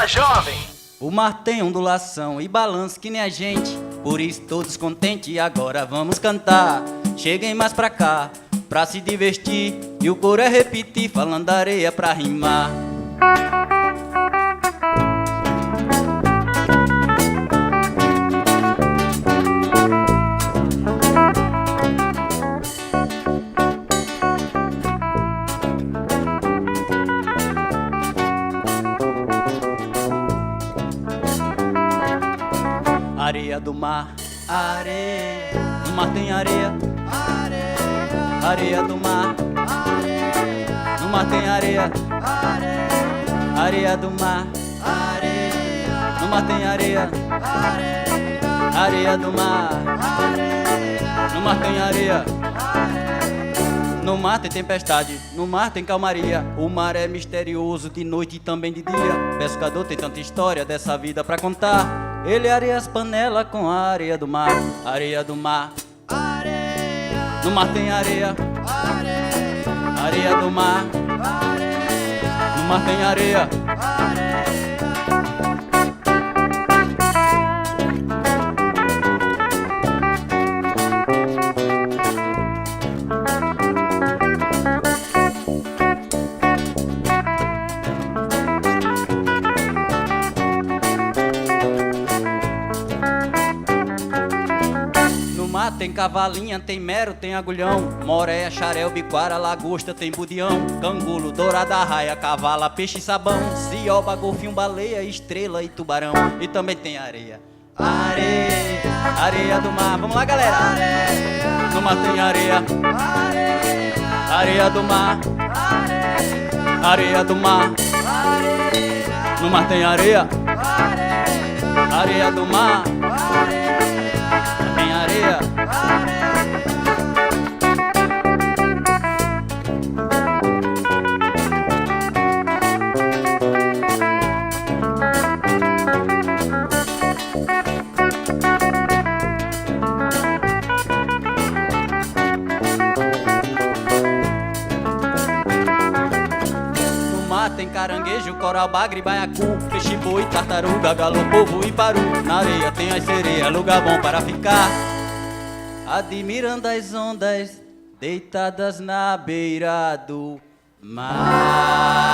Jovem. O mar tem ondulação e balanço que nem a gente, por isso todos contentes e agora vamos cantar. Cheguem mais pra cá, pra se divertir, e o coro é repetir, falando da areia pra rimar. Areia do mar, areia. No mar tem areia, areia. Areia do mar, areia. No mar tem areia, areia. Areia do mar, areia. No mar tem areia, areia. Areia do mar, areia. No mar tem areia, areia. No mar tem tempestade, no mar tem calmaria. O mar é misterioso de noite e também de dia. Pescador tem tanta história dessa vida pra contar. Ele areia as panelas com a areia do mar. Areia do mar, areia. No mar tem areia, areia. Areia do mar, areia. No mar tem areia, areia. Tem cavalinha, tem mero, tem agulhão, moreia, xarel, biquara, lagosta, tem budião, cangulo, dourada, raia, cavala, peixe e sabão, cioba, golfinho, baleia, estrela e tubarão. E também tem areia, areia, areia do mar. Vamos lá, galera. Areia, no mar tem areia, areia, areia do mar, areia, areia do mar, areia, no mar tem areia, areia, areia do mar, areia, tem areia. No mar tem caranguejo, coral, bagre, baiacu, peixe, boi, tartaruga, galo, polvo e paru. Na areia tem as sereias, lugar bom para ficar, admirando as ondas deitadas na beira do mar.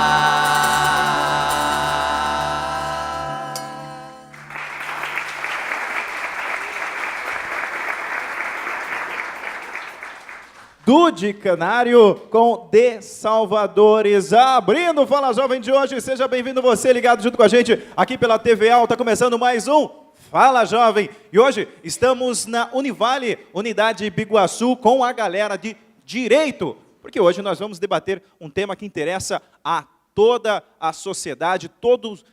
Dude Canário com De Salvadores, abrindo o Fala Jovem de hoje. Seja bem-vindo você, ligado junto com a gente aqui pela TV Al. Está começando mais um Fala Jovem. E hoje estamos na Univale, Unidade Biguaçu, com a galera de Direito. Porque hoje nós vamos debater um tema que interessa a toda a sociedade, todos,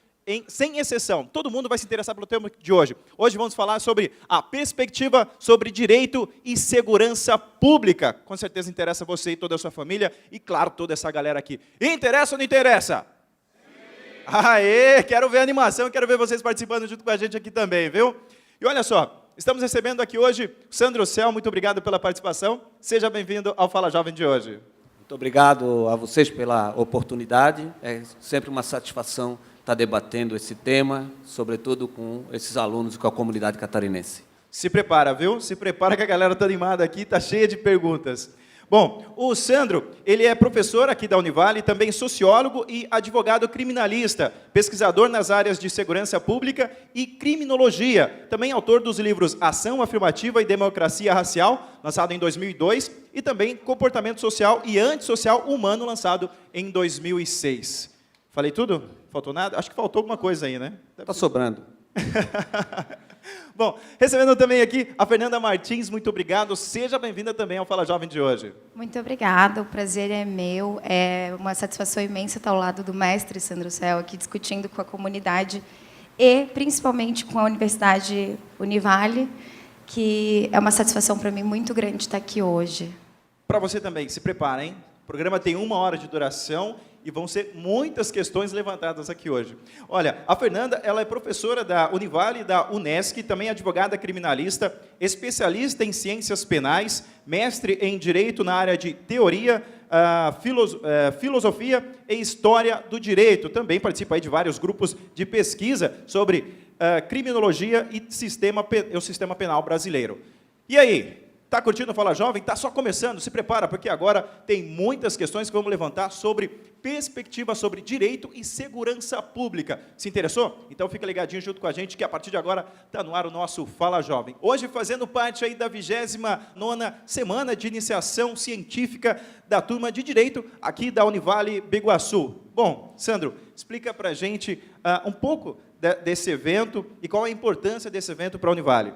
sem exceção. Todo mundo vai se interessar pelo tema de hoje. Hoje vamos falar sobre a perspectiva sobre direito e segurança pública. Com certeza interessa você e toda a sua família e, claro, toda essa galera aqui. Interessa ou não interessa? Aê, quero ver a animação, quero ver vocês participando junto com a gente aqui também, viu? E olha só, estamos recebendo aqui hoje Sandro Cel, muito obrigado pela participação. Seja bem-vindo ao Fala Jovem de hoje. Muito obrigado a vocês pela oportunidade. É sempre uma satisfação estar debatendo esse tema, sobretudo com esses alunos e com a comunidade catarinense. Se prepara, viu? Se prepara que a galera está animada aqui, está cheia de perguntas. Bom, o Sandro, ele é professor aqui da Univale, também sociólogo e advogado criminalista, pesquisador nas áreas de segurança pública e criminologia, também autor dos livros Ação Afirmativa e Democracia Racial, lançado em 2002, e também Comportamento Social e Antissocial Humano, lançado em 2006. Falei tudo? Faltou nada? Acho que faltou alguma coisa aí, né? Está sobrando. Bom, recebendo também aqui a Fernanda Martins, muito obrigado. Seja bem-vinda também ao Fala Jovem de hoje. Muito obrigada, o prazer é meu. É uma satisfação imensa estar ao lado do mestre Sandro Cel, aqui discutindo com a comunidade e, principalmente, com a Universidade Univale, que é uma satisfação para mim muito grande estar aqui hoje. Para você também, se prepara, hein? O programa tem 1 hora de duração e vão ser muitas questões levantadas aqui hoje. Olha, a Fernanda, ela é professora da Univale e da Unesc, também advogada criminalista, especialista em ciências penais, mestre em Direito na área de Teoria Filosofia e História do Direito. Também participa aí de vários grupos de pesquisa sobre criminologia e o sistema penal brasileiro. E aí? Está curtindo o Fala Jovem? Está só começando? Se prepara, porque agora tem muitas questões que vamos levantar sobre perspectiva sobre direito e segurança pública. Se interessou? Então fica ligadinho junto com a gente, que a partir de agora está no ar o nosso Fala Jovem. Hoje fazendo parte aí da 29ª semana de iniciação científica da turma de Direito aqui da Univale Biguaçu. Bom, Sandro, explica para a gente um pouco desse evento e qual a importância desse evento para a Univale.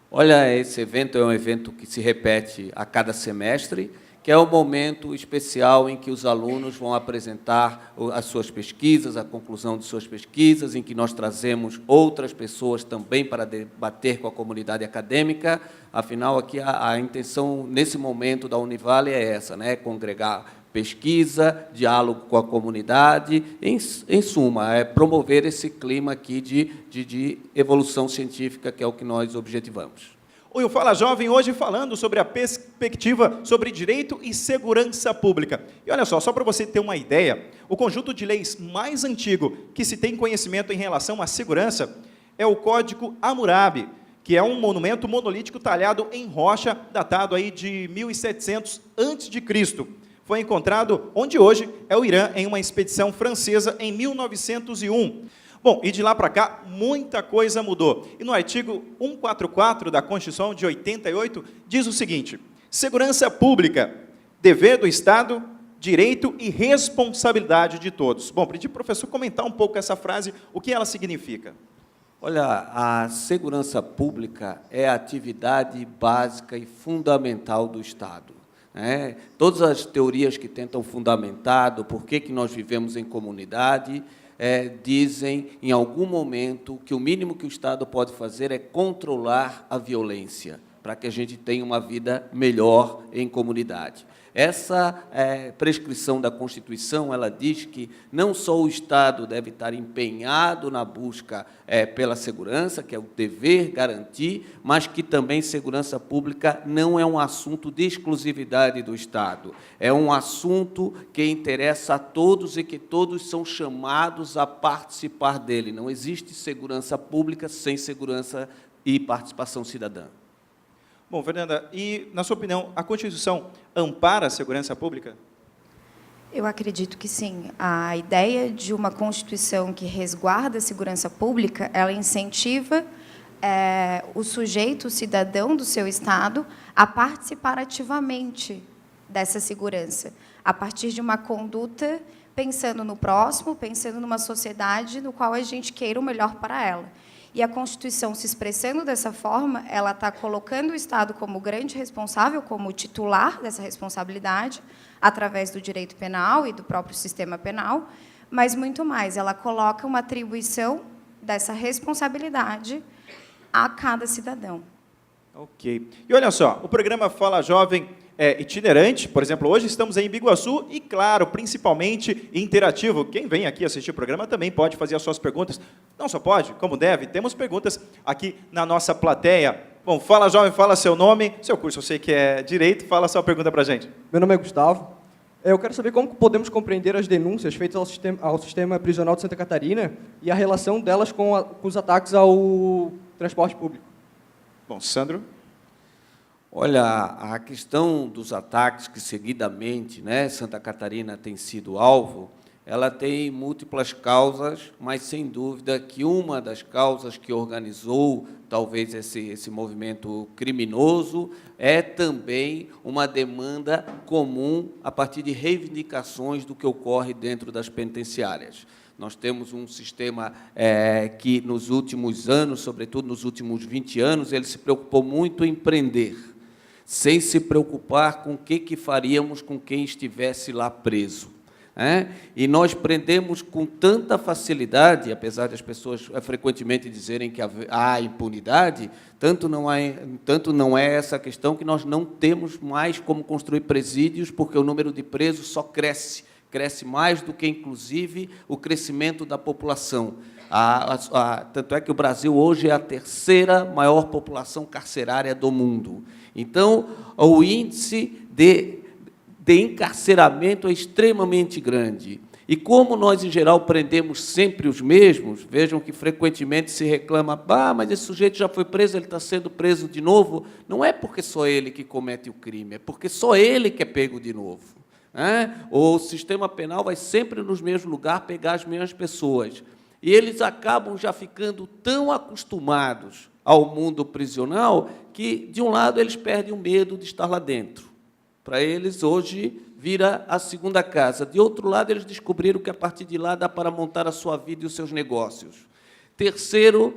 Olha, esse evento é um evento que se repete a cada semestre, que é o momento especial em que os alunos vão apresentar as suas pesquisas, a conclusão de suas pesquisas, em que nós trazemos outras pessoas também para debater com a comunidade acadêmica. Afinal, aqui a intenção, nesse momento da Univale, é essa, né? Congregar pesquisa, diálogo com a comunidade, em suma, é promover esse clima aqui de evolução científica, que é o que nós objetivamos. O Fala Jovem hoje falando sobre a perspectiva sobre direito e segurança pública. E olha só para você ter uma ideia, o conjunto de leis mais antigo que se tem conhecimento em relação à segurança é o Código Hammurabi, que é um monumento monolítico talhado em rocha, datado aí de 1700 a.C., foi encontrado onde hoje é o Irã, em uma expedição francesa em 1901. Bom, e de lá para cá, muita coisa mudou. E no artigo 144 da Constituição de 88, diz o seguinte: segurança pública, dever do Estado, direito e responsabilidade de todos. Bom, pedi para o professor comentar um pouco essa frase, o que ela significa. Olha, a segurança pública é a atividade básica e fundamental do Estado. Todas as teorias que tentam fundamentar do porquê que nós vivemos em comunidade dizem, em algum momento, que o mínimo que o Estado pode fazer é controlar a violência, para que a gente tenha uma vida melhor em comunidade. Essa prescrição da Constituição, ela diz que não só o Estado deve estar empenhado na busca pela segurança, que é o dever garantir, mas que também segurança pública não é um assunto de exclusividade do Estado. É um assunto que interessa a todos e que todos são chamados a participar dele. Não existe segurança pública sem segurança e participação cidadã. Bom, Fernanda, e, na sua opinião, a Constituição ampara a segurança pública? Eu acredito que sim. A ideia de uma Constituição que resguarda a segurança pública, ela incentiva o sujeito, o cidadão do seu Estado, a participar ativamente dessa segurança, a partir de uma conduta pensando no próximo, pensando numa sociedade no qual a gente queira o melhor para ela. E a Constituição, se expressando dessa forma, ela está colocando o Estado como grande responsável, como titular dessa responsabilidade, através do direito penal e do próprio sistema penal, mas muito mais, ela coloca uma atribuição dessa responsabilidade a cada cidadão. Ok. E olha só, o programa Fala Jovem é itinerante, por exemplo, hoje estamos em Biguaçu e, claro, principalmente interativo. Quem vem aqui assistir o programa também pode fazer as suas perguntas. Não só pode, como deve. Temos perguntas aqui na nossa plateia. Bom, Fala Jovem, fala seu nome, seu curso eu sei que é Direito, fala sua pergunta para a gente. Meu nome é Gustavo. Eu quero saber como podemos compreender as denúncias feitas ao sistema prisional de Santa Catarina e a relação delas com os ataques ao transporte público. Bom, Sandro. Olha, a questão dos ataques que seguidamente, Santa Catarina tem sido alvo, ela tem múltiplas causas, mas sem dúvida que uma das causas que organizou talvez esse movimento criminoso é também uma demanda comum a partir de reivindicações do que ocorre dentro das penitenciárias. Nós temos um sistema que, nos últimos anos, sobretudo nos últimos 20 anos, ele se preocupou muito em prender, sem se preocupar com o que faríamos com quem estivesse lá preso. E nós prendemos com tanta facilidade, apesar das pessoas frequentemente dizerem que há impunidade, tanto não é essa questão que nós não temos mais como construir presídios, porque o número de presos só cresce mais do que, inclusive, o crescimento da população. Tanto é que o Brasil hoje é a terceira maior população carcerária do mundo. Então, o índice de encarceramento é extremamente grande. E como nós, em geral, prendemos sempre os mesmos, vejam que frequentemente se reclama, mas esse sujeito já foi preso, ele está sendo preso de novo. Não é porque só ele que comete o crime, é porque só ele que é pego de novo. O sistema penal vai sempre nos mesmos lugares pegar as mesmas pessoas. E eles acabam já ficando tão acostumados ao mundo prisional que, de um lado, eles perdem o medo de estar lá dentro. Para eles, hoje, vira a segunda casa. De outro lado, eles descobriram que, a partir de lá, dá para montar a sua vida e os seus negócios. Terceiro,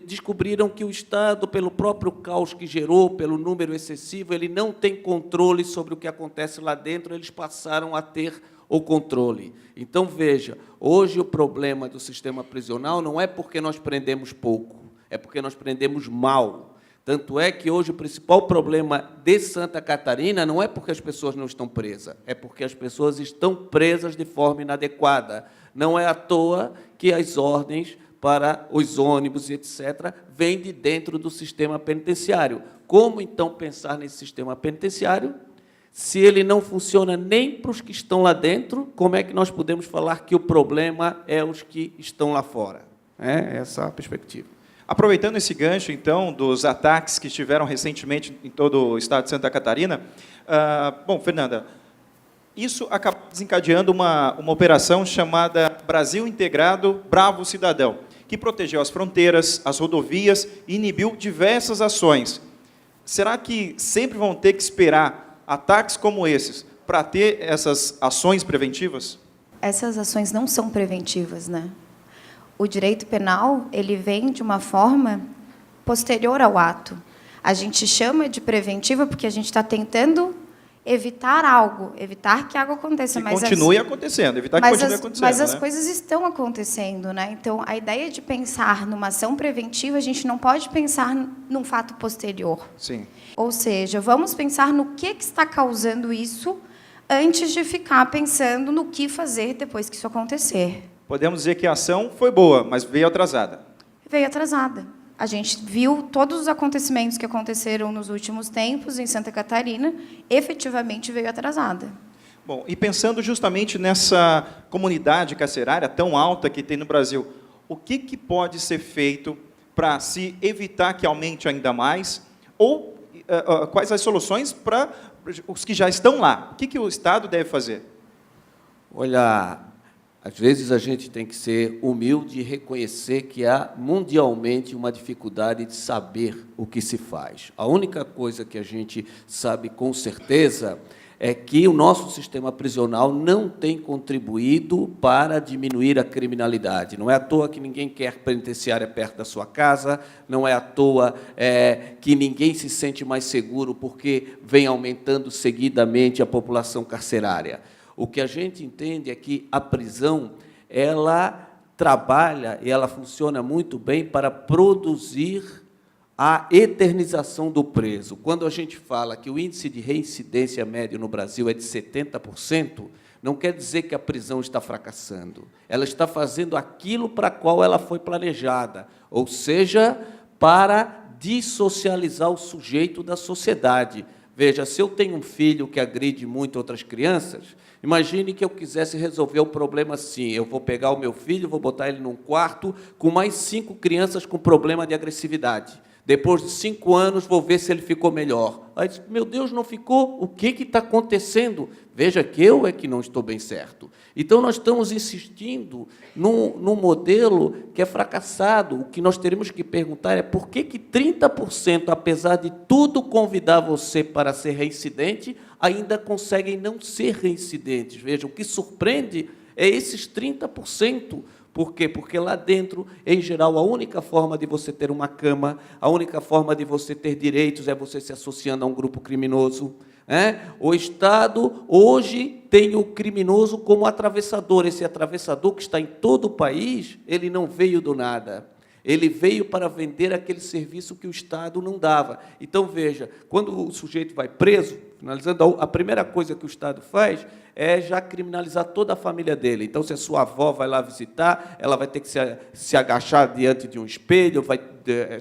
descobriram que o Estado, pelo próprio caos que gerou, pelo número excessivo, ele não tem controle sobre o que acontece lá dentro, eles passaram a ter o controle. Então, veja, hoje o problema do sistema prisional não é porque nós prendemos pouco, é porque nós prendemos mal. Tanto é que hoje o principal problema de Santa Catarina não é porque as pessoas não estão presas, é porque as pessoas estão presas de forma inadequada. Não é à toa que as ordens para os ônibus, etc., vêm de dentro do sistema penitenciário. Como, então, pensar nesse sistema penitenciário? Se ele não funciona nem para os que estão lá dentro, como é que nós podemos falar que o problema é os que estão lá fora? É essa a perspectiva. Aproveitando esse gancho, então, dos ataques que tiveram recentemente em todo o estado de Santa Catarina, bom, Fernanda, isso acabou desencadeando uma operação chamada Brasil Integrado Bravo Cidadão, que protegeu as fronteiras, as rodovias e inibiu diversas ações. Será que sempre vão ter que esperar ataques como esses para ter essas ações preventivas? Essas ações não são preventivas, né? O direito penal, ele vem de uma forma posterior ao ato. A gente chama de preventiva porque a gente está tentando evitar algo, evitar que algo aconteça. Mas continue acontecendo, evitar que continue acontecendo. Mas as coisas estão acontecendo, né? Então, a ideia de pensar numa ação preventiva, a gente não pode pensar num fato posterior. Sim. Ou seja, vamos pensar no que está causando isso antes de ficar pensando no que fazer depois que isso acontecer. Podemos dizer que a ação foi boa, mas veio atrasada. Veio atrasada. A gente viu todos os acontecimentos que aconteceram nos últimos tempos em Santa Catarina, efetivamente veio atrasada. Bom, e pensando justamente nessa comunidade carcerária tão alta que tem no Brasil, o que pode ser feito para se evitar que aumente ainda mais? Ou quais as soluções para os que já estão lá? O que o Estado deve fazer? Olha, às vezes a gente tem que ser humilde e reconhecer que há mundialmente uma dificuldade de saber o que se faz. A única coisa que a gente sabe com certeza é que o nosso sistema prisional não tem contribuído para diminuir a criminalidade. Não é à toa que ninguém quer penitenciária perto da sua casa, não é à toa que ninguém se sente mais seguro porque vem aumentando seguidamente a população carcerária. O que a gente entende é que a prisão, ela trabalha e ela funciona muito bem para produzir a eternização do preso. Quando a gente fala que o índice de reincidência médio no Brasil é de 70%, não quer dizer que a prisão está fracassando. Ela está fazendo aquilo para qual ela foi planejada, ou seja, para dissocializar o sujeito da sociedade. Veja, se eu tenho um filho que agride muito outras crianças, imagine que eu quisesse resolver o problema assim, eu vou pegar o meu filho, vou botar ele num quarto com mais 5 crianças com problema de agressividade. Depois de 5 anos, vou ver se ele ficou melhor. Aí, meu Deus, não ficou? O que está acontecendo? Veja que eu é que não estou bem certo. Então, nós estamos insistindo num modelo que é fracassado. O que nós teremos que perguntar é por que 30%, apesar de tudo convidar você para ser reincidente, ainda conseguem não ser reincidentes. Veja, o que surpreende é esses 30%. Por quê? Porque lá dentro, em geral, a única forma de você ter uma cama, a única forma de você ter direitos é você se associando a um grupo criminoso. O Estado, hoje, tem o criminoso como atravessador. Esse atravessador que está em todo o país, ele não veio do nada. Ele veio para vender aquele serviço que o Estado não dava. Então, veja, quando o sujeito vai preso, finalizando, a primeira coisa que o Estado faz é já criminalizar toda a família dele. Então, se a sua avó vai lá visitar, ela vai ter que se agachar diante de um espelho,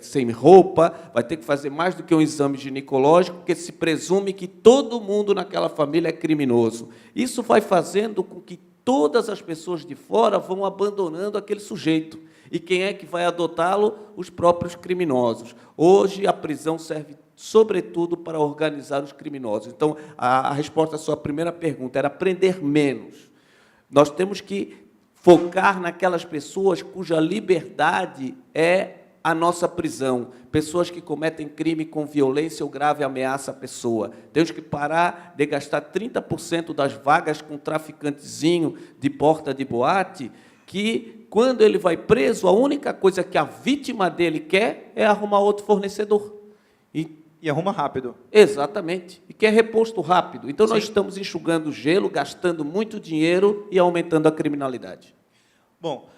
sem roupa, vai ter que fazer mais do que um exame ginecológico, porque se presume que todo mundo naquela família é criminoso. Isso vai fazendo com que todas as pessoas de fora vão abandonando aquele sujeito. E quem é que vai adotá-lo? Os próprios criminosos. Hoje, a prisão serve, sobretudo, para organizar os criminosos. Então, a resposta à sua primeira pergunta era prender menos. Nós temos que focar naquelas pessoas cuja liberdade é a nossa prisão. Pessoas que cometem crime com violência ou grave ameaça à pessoa. Temos que parar de gastar 30% das vagas com um traficantezinho de porta de boate, que, quando ele vai preso, a única coisa que a vítima dele quer é arrumar outro fornecedor. E arruma rápido. Exatamente. E quer reposto rápido. Então, Sim. nós estamos enxugando gelo, gastando muito dinheiro e aumentando a criminalidade. Bom,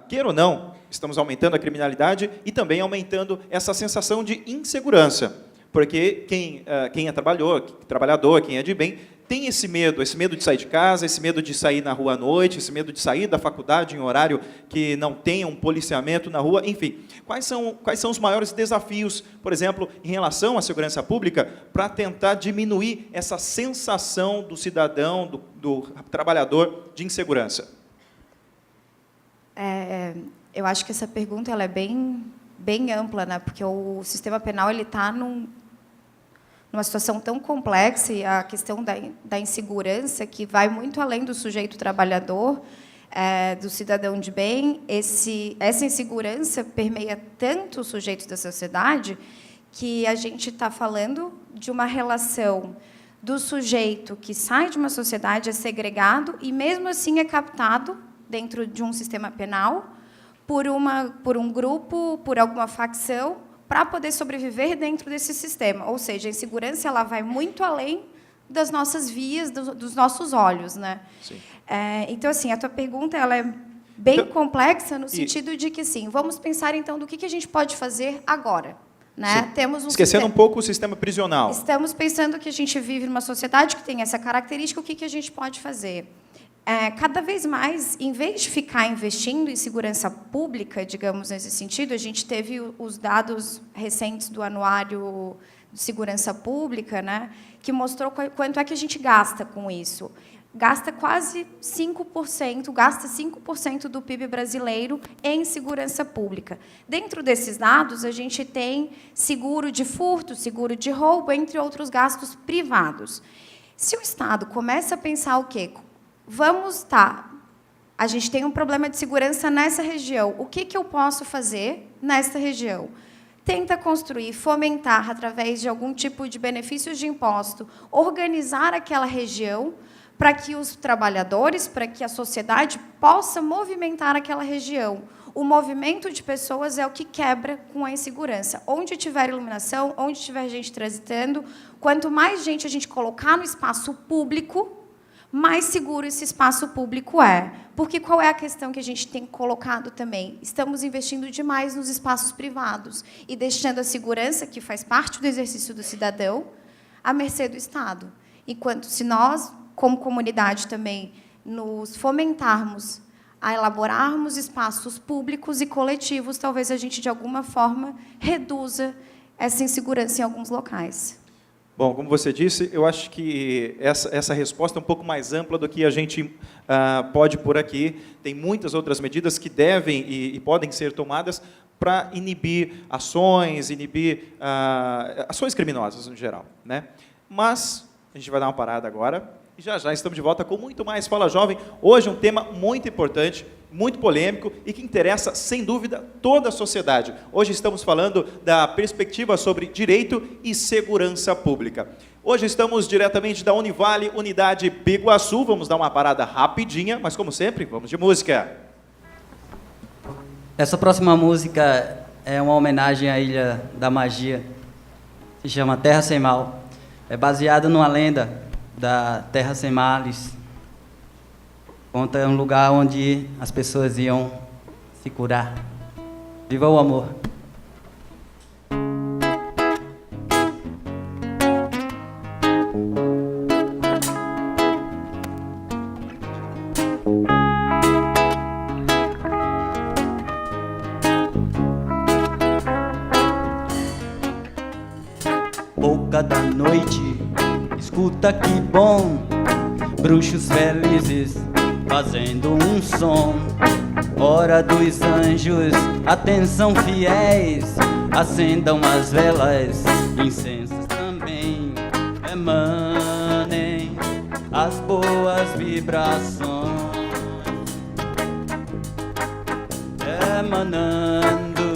Queira ou não, estamos aumentando a criminalidade e também aumentando essa sensação de insegurança. Porque quem é trabalhador, quem é de bem, tem esse medo de sair de casa, esse medo de sair na rua à noite, esse medo de sair da faculdade em horário que não tenha um policiamento na rua, enfim. Quais são os maiores desafios, por exemplo, em relação à segurança pública, para tentar diminuir essa sensação do cidadão, do trabalhador de insegurança? Eu acho que essa pergunta ela é bem ampla, né? Porque o sistema penal ele está numa situação tão complexa, e a questão da insegurança, que vai muito além do sujeito trabalhador, do cidadão de bem. Essa insegurança permeia tanto os sujeitos da sociedade que a gente está falando de uma relação do sujeito que sai de uma sociedade, é segregado e, mesmo assim, é captado dentro de um sistema penal por um grupo, por alguma facção, para poder sobreviver dentro desse sistema. Ou seja, a insegurança ela vai muito além das nossas vias, dos nossos olhos, né? Sim. Então, assim, a tua pergunta ela é bem complexa no sentido de que, sim, vamos pensar, então, do que a gente pode fazer agora. Né? Temos Esquecendo um pouco o sistema prisional. Estamos pensando que a gente vive numa sociedade que tem essa característica, o que a gente pode fazer? Cada vez mais, em vez de ficar investindo em segurança pública, digamos, nesse sentido, a gente teve os dados recentes do Anuário de Segurança Pública, né, que mostrou quanto é que a gente gasta com isso. Gasta quase 5%, gasta 5% do PIB brasileiro em segurança pública. Dentro desses dados, a gente tem seguro de furto, seguro de roubo, entre outros gastos privados. Se o Estado começa a pensar o quê? A gente tem um problema de segurança nessa região. O que eu posso fazer nessa região? Tenta construir, fomentar, através de algum tipo de benefícios de imposto, organizar aquela região para que os trabalhadores, para que a sociedade possa movimentar aquela região. O movimento de pessoas é o que quebra com a insegurança. Onde tiver iluminação, onde tiver gente transitando, quanto mais gente a gente colocar no espaço público, mais seguro esse espaço público é. Porque qual é a questão que a gente tem colocado também? Estamos investindo demais nos espaços privados e deixando a segurança, que faz parte do exercício do cidadão, à mercê do Estado. Enquanto, se nós, como comunidade também, nos fomentarmos a elaborarmos espaços públicos e coletivos, talvez a gente, de alguma forma, reduza essa insegurança em alguns locais. Bom, como você disse, eu acho que essa resposta é um pouco mais ampla do que a gente pode pôr aqui. Tem muitas outras medidas que devem e podem ser tomadas para inibir ações criminosas, no geral, né? Mas a gente vai dar uma parada agora e já estamos de volta com muito mais Fala Jovem. Hoje um tema muito importante, muito polêmico e que interessa, sem dúvida, toda a sociedade. Hoje estamos falando da perspectiva sobre direito e segurança pública. Hoje estamos diretamente da Univale, Unidade Biguaçu. Vamos dar uma parada rapidinha, mas como sempre, vamos de música. Essa próxima música é uma homenagem à Ilha da Magia, se chama Terra Sem Mal. É baseada numa lenda da Terra Sem Males. Conta um lugar onde as pessoas iam se curar. Viva o amor. Boca da noite, escuta que bom, bruxos felizes fazendo um som. Hora dos anjos, atenção fiéis, acendam as velas, incensos também, emanem as boas vibrações, emanando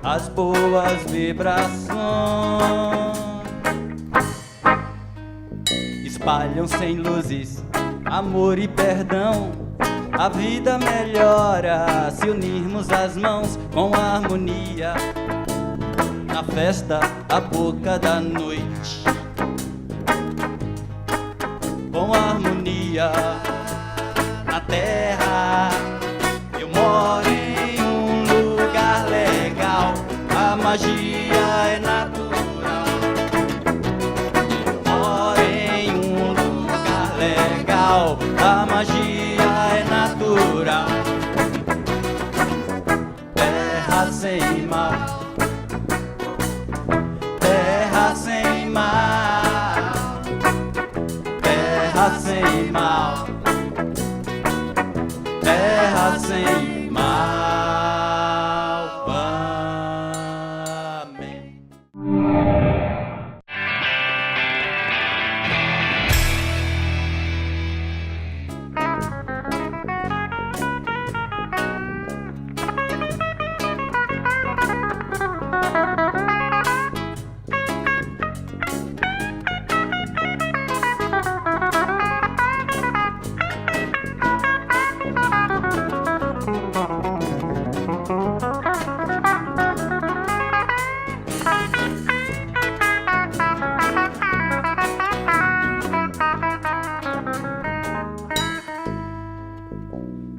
as boas vibrações. Espalham sem luzes, amor e perdão. A vida melhora se unirmos as mãos com harmonia. Na festa, a boca da noite, com harmonia. Na terra, eu moro em um lugar legal. A magia é natural. Moro em um lugar legal. A magia é natural. Terra sem mal, terra sem mal, terra sem mal, terra sem mal. Amém.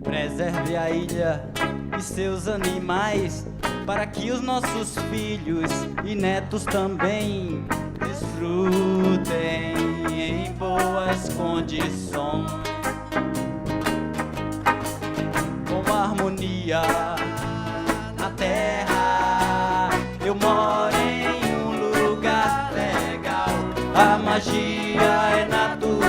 Preserve a ilha e seus animais, para que os nossos filhos e netos também desfrutem em boas condições, com harmonia na terra. Eu moro em um lugar legal, a magia é natural.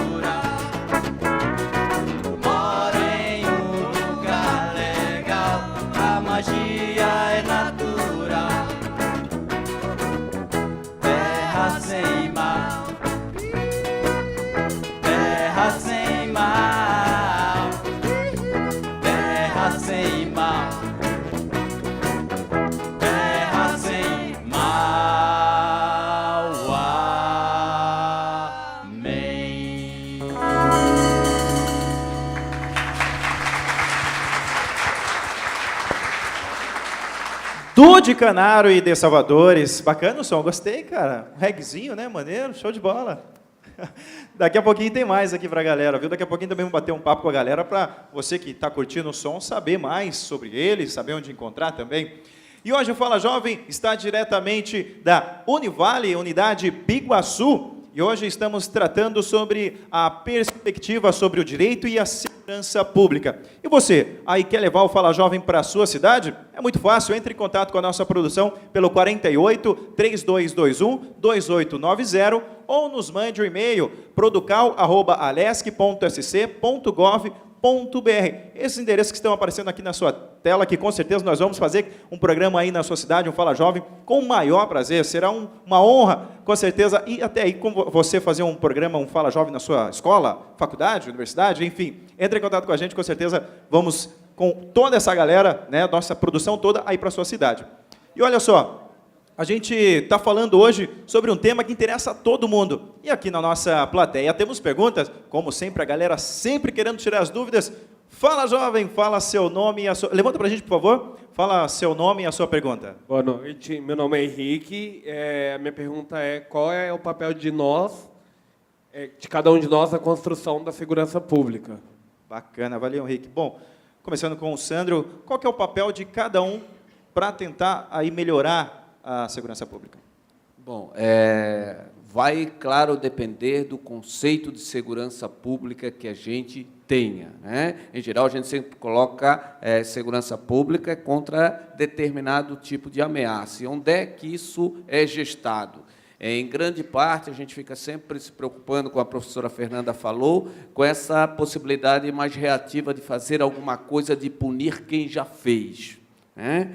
Magia é natural. Terra sem mal, terra sem mal, terra sem mal, terra sem mal. Amém. Du de Canário e de Salvadores. Bacana o som, gostei, cara. Um reggaezinho, né? Maneiro, show de bola. Daqui a pouquinho tem mais aqui pra galera, viu? Daqui a pouquinho também vamos bater um papo com a galera para você que está curtindo o som saber mais sobre ele, saber onde encontrar também. E hoje o Fala Jovem está diretamente da Univale, Unidade Biguaçu. E hoje estamos tratando sobre a perspectiva sobre o direito e a segurança pública. E você, aí quer levar o Fala Jovem para a sua cidade? É muito fácil, entre em contato com a nossa produção pelo 48-3221-2890 ou nos mande um e-mail producal@alesc.sc.gov.br. Esses endereços que estão aparecendo aqui na sua tela, que com certeza nós vamos fazer um programa aí na sua cidade, um Fala Jovem, com o maior prazer. Será uma honra, com certeza, e até aí com você fazer um programa, um Fala Jovem na sua escola, faculdade, universidade, enfim. Entre em contato com a gente, com certeza vamos com toda essa galera, né, nossa produção toda aí para a sua cidade. E olha só, a gente está falando hoje sobre um tema que interessa a todo mundo. E aqui na nossa plateia temos perguntas, como sempre, a galera sempre querendo tirar as dúvidas. Fala, jovem, fala seu nome e a sua... Levanta para a gente, por favor. Fala seu nome e a sua pergunta. Boa noite, meu nome é Henrique. A minha pergunta é, qual é o papel de nós, de cada um de nós, na construção da segurança pública? Bacana, valeu, Henrique. Bom, começando com o Sandro, qual que é o papel de cada um para tentar aí melhorar a segurança pública? Bom, vai, claro, depender do conceito de segurança pública que a gente tenha, né? Em geral, a gente sempre coloca segurança pública contra determinado tipo de ameaça. E onde é que isso é gestado? Em grande parte, a gente fica sempre se preocupando, como a professora Fernanda falou, com essa possibilidade mais reativa de fazer alguma coisa, de punir quem já fez, né?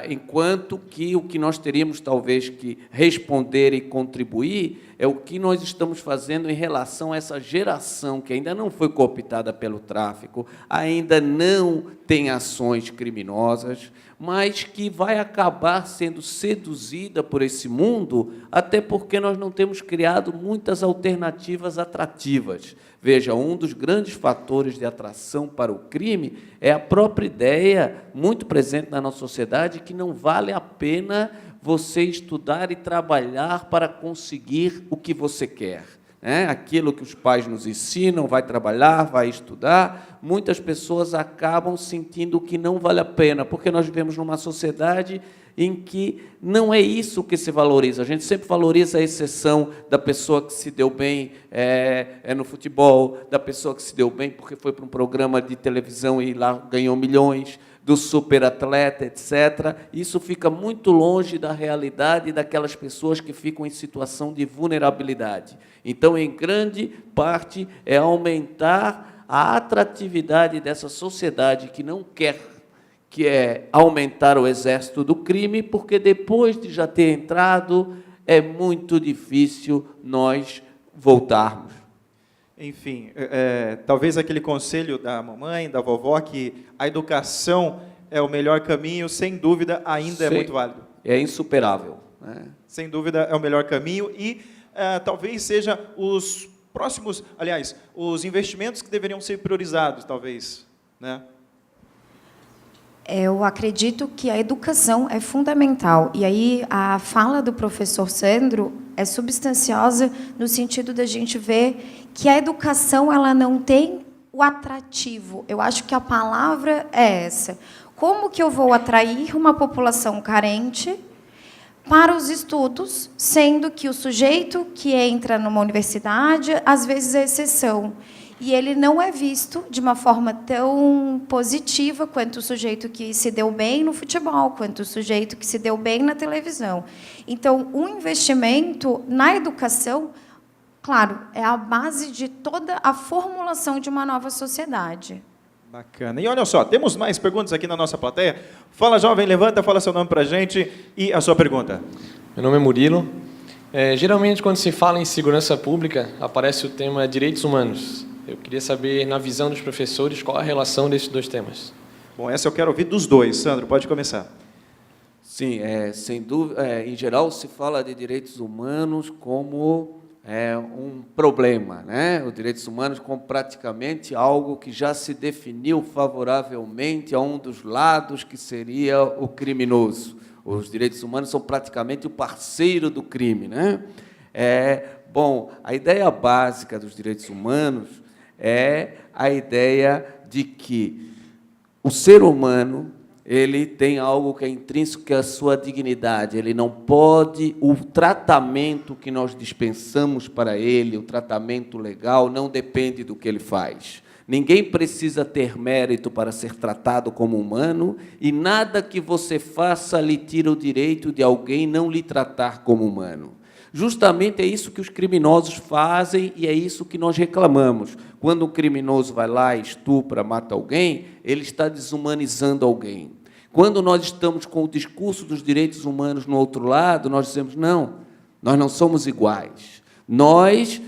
Enquanto que o que nós teríamos, talvez, que responder e contribuir é o que nós estamos fazendo em relação a essa geração que ainda não foi cooptada pelo tráfico, ainda não tem ações criminosas, mas que vai acabar sendo seduzida por esse mundo, até porque nós não temos criado muitas alternativas atrativas. Veja, um dos grandes fatores de atração para o crime é a própria ideia, muito presente na nossa sociedade, que não vale a pena você estudar e trabalhar para conseguir o que você quer, né? Aquilo que os pais nos ensinam, vai trabalhar, vai estudar, muitas pessoas acabam sentindo que não vale a pena, porque nós vivemos numa sociedade em que não é isso que se valoriza. A gente sempre valoriza a exceção da pessoa que se deu bem no futebol, da pessoa que se deu bem porque foi para um programa de televisão e lá ganhou milhões, do superatleta, etc. Isso fica muito longe da realidade daquelas pessoas que ficam em situação de vulnerabilidade. Então, em grande parte, é aumentar a atratividade dessa sociedade que não quer, que é aumentar o exército do crime, porque depois de já ter entrado, é muito difícil nós voltarmos. Enfim, talvez aquele conselho da mamãe, da vovó, que a educação é o melhor caminho, sem dúvida, ainda é muito válido. É insuperável, né? Sem dúvida, é o melhor caminho e talvez seja os próximos, aliás, os investimentos que deveriam ser priorizados, talvez, né? Eu acredito que a educação é fundamental. E aí a fala do professor Sandro é substanciosa no sentido da gente ver que a educação ela não tem o atrativo. Eu acho que a palavra é essa. Como que eu vou atrair uma população carente para os estudos, sendo que o sujeito que entra numa universidade, às vezes é exceção? E ele não é visto de uma forma tão positiva quanto o sujeito que se deu bem no futebol, quanto o sujeito que se deu bem na televisão. Então, um investimento na educação, claro, é a base de toda a formulação de uma nova sociedade. Bacana. E olha só, temos mais perguntas aqui na nossa plateia. Fala, jovem, levanta, fala seu nome para a gente e a sua pergunta. Meu nome é Murilo. Geralmente, quando se fala em segurança pública, aparece o tema direitos humanos. Eu queria saber, na visão dos professores, qual a relação desses dois temas. Bom, essa eu quero ouvir dos dois. Sandro, pode começar. Sim, sem dúvida, em geral se fala de direitos humanos como um problema, né? Os direitos humanos como praticamente algo que já se definiu favoravelmente a um dos lados, que seria o criminoso. Os direitos humanos são praticamente o parceiro do crime, né? Bom, a ideia básica dos direitos humanos é a ideia de que o ser humano ele tem algo que é intrínseco, que é a sua dignidade. Ele não pode, o tratamento que nós dispensamos para ele, o tratamento legal, não depende do que ele faz. Ninguém precisa ter mérito para ser tratado como humano, e nada que você faça lhe tira o direito de alguém não lhe tratar como humano. Justamente é isso que os criminosos fazem e é isso que nós reclamamos. Quando um criminoso vai lá, estupra, mata alguém, ele está desumanizando alguém. Quando nós estamos com o discurso dos direitos humanos no outro lado, nós dizemos, não, nós não somos iguais. Nós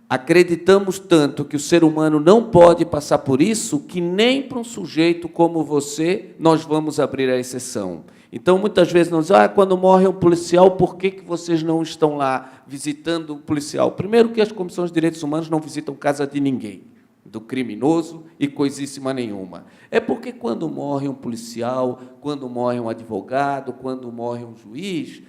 acreditamos tanto que o ser humano não pode passar por isso, que nem para um sujeito como você nós vamos abrir a exceção. Então, muitas vezes, nós dizemos, quando morre um policial, por que vocês não estão lá visitando o policial? Primeiro que as comissões de direitos humanos não visitam casa de ninguém, do criminoso e coisíssima nenhuma. É porque quando morre um policial, quando morre um advogado, quando morre um juiz,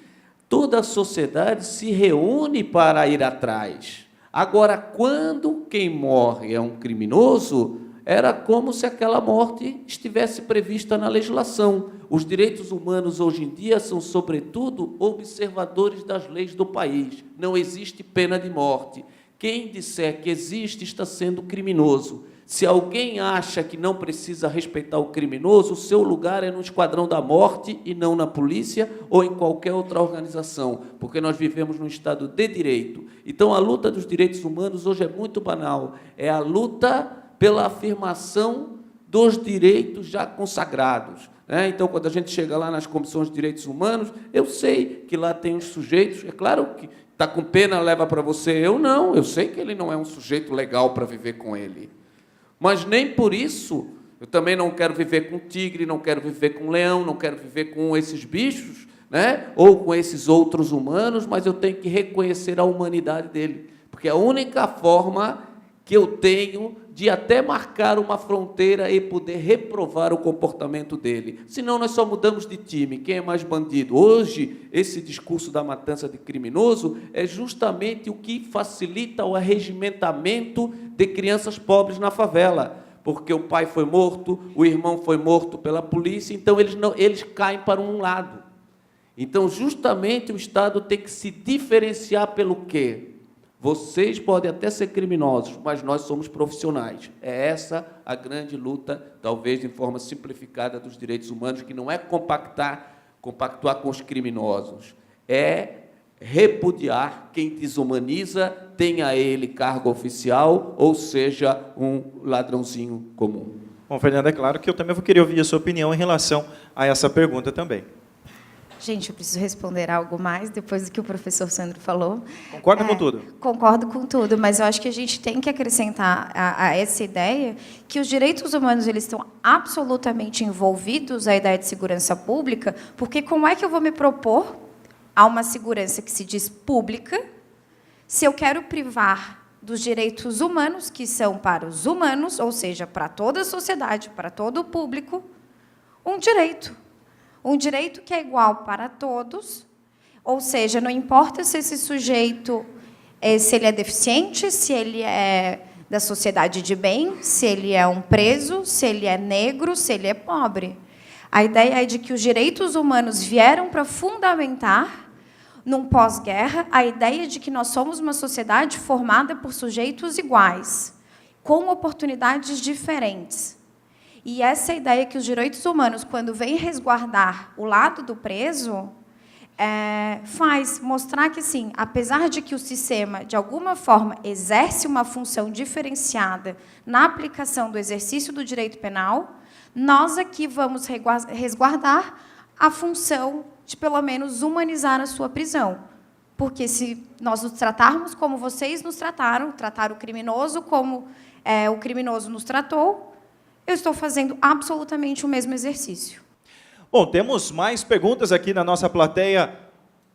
toda a sociedade se reúne para ir atrás. Agora, quando quem morre é um criminoso, era como se aquela morte estivesse prevista na legislação. Os direitos humanos, hoje em dia, são, sobretudo, observadores das leis do país. Não existe pena de morte. Quem disser que existe está sendo criminoso. Se alguém acha que não precisa respeitar o criminoso, o seu lugar é no esquadrão da morte e não na polícia ou em qualquer outra organização, porque nós vivemos num Estado de direito. Então, a luta dos direitos humanos hoje é muito banal. É a luta pela afirmação dos direitos já consagrados. Então, quando a gente chega lá nas comissões de direitos humanos, eu sei que lá tem os sujeitos, é claro que está com pena, leva para você, eu não, eu sei que ele não é um sujeito legal para viver com ele. Mas nem por isso, eu também não quero viver com tigre, não quero viver com leão, não quero viver com esses bichos, ou com esses outros humanos, mas eu tenho que reconhecer a humanidade dele, porque é a única forma que eu tenho de até marcar uma fronteira e poder reprovar o comportamento dele. Senão, nós só mudamos de time. Quem é mais bandido? Hoje, esse discurso da matança de criminoso é justamente o que facilita o arregimentamento de crianças pobres na favela, porque o pai foi morto, o irmão foi morto pela polícia, então eles caem para um lado. Então, justamente, o Estado tem que se diferenciar pelo quê? Vocês podem até ser criminosos, mas nós somos profissionais. É essa a grande luta, talvez de forma simplificada, dos direitos humanos, que não é compactuar com os criminosos, é repudiar quem desumaniza, tenha ele cargo oficial, ou seja, um ladrãozinho comum. Bom, Fernando, é claro que eu também vou querer ouvir a sua opinião em relação a essa pergunta também. Gente, eu preciso responder algo mais depois do que o professor Sandro falou. Concorda com tudo? Concordo com tudo, mas eu acho que a gente tem que acrescentar a essa ideia que os direitos humanos eles estão absolutamente envolvidos à ideia de segurança pública, porque como é que eu vou me propor a uma segurança que se diz pública se eu quero privar dos direitos humanos, que são para os humanos, ou seja, para toda a sociedade, para todo o público, um direito. Um direito que é igual para todos, ou seja, não importa se esse sujeito, se ele é deficiente, se ele é da sociedade de bem, se ele é um preso, se ele é negro, se ele é pobre. A ideia é de que os direitos humanos vieram para fundamentar, num pós-guerra, a ideia de que nós somos uma sociedade formada por sujeitos iguais, com oportunidades diferentes. E essa ideia que os direitos humanos, quando vêm resguardar o lado do preso, faz mostrar que, sim, apesar de que o sistema, de alguma forma, exerce uma função diferenciada na aplicação do exercício do direito penal, nós aqui vamos resguardar a função de, pelo menos, humanizar a sua prisão. Porque se nós nos tratarmos como vocês nos trataram, tratar o criminoso como o criminoso nos tratou, eu estou fazendo absolutamente o mesmo exercício. Bom, temos mais perguntas aqui na nossa plateia.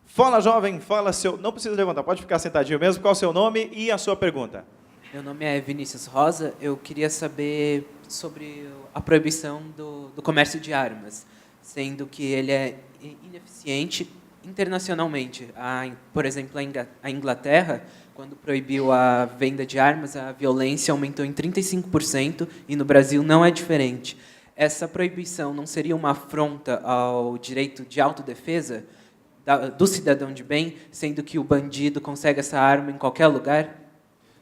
Fala, jovem, fala seu... Não precisa levantar, pode ficar sentadinho mesmo. Qual é o seu nome e a sua pergunta? Meu nome é Vinícius Rosa. Eu queria saber sobre a proibição do comércio de armas, sendo que ele é ineficiente internacionalmente. Por exemplo, a Inglaterra, quando proibiu a venda de armas, a violência aumentou em 35%, e no Brasil não é diferente. Essa proibição não seria uma afronta ao direito de autodefesa do cidadão de bem, sendo que o bandido consegue essa arma em qualquer lugar?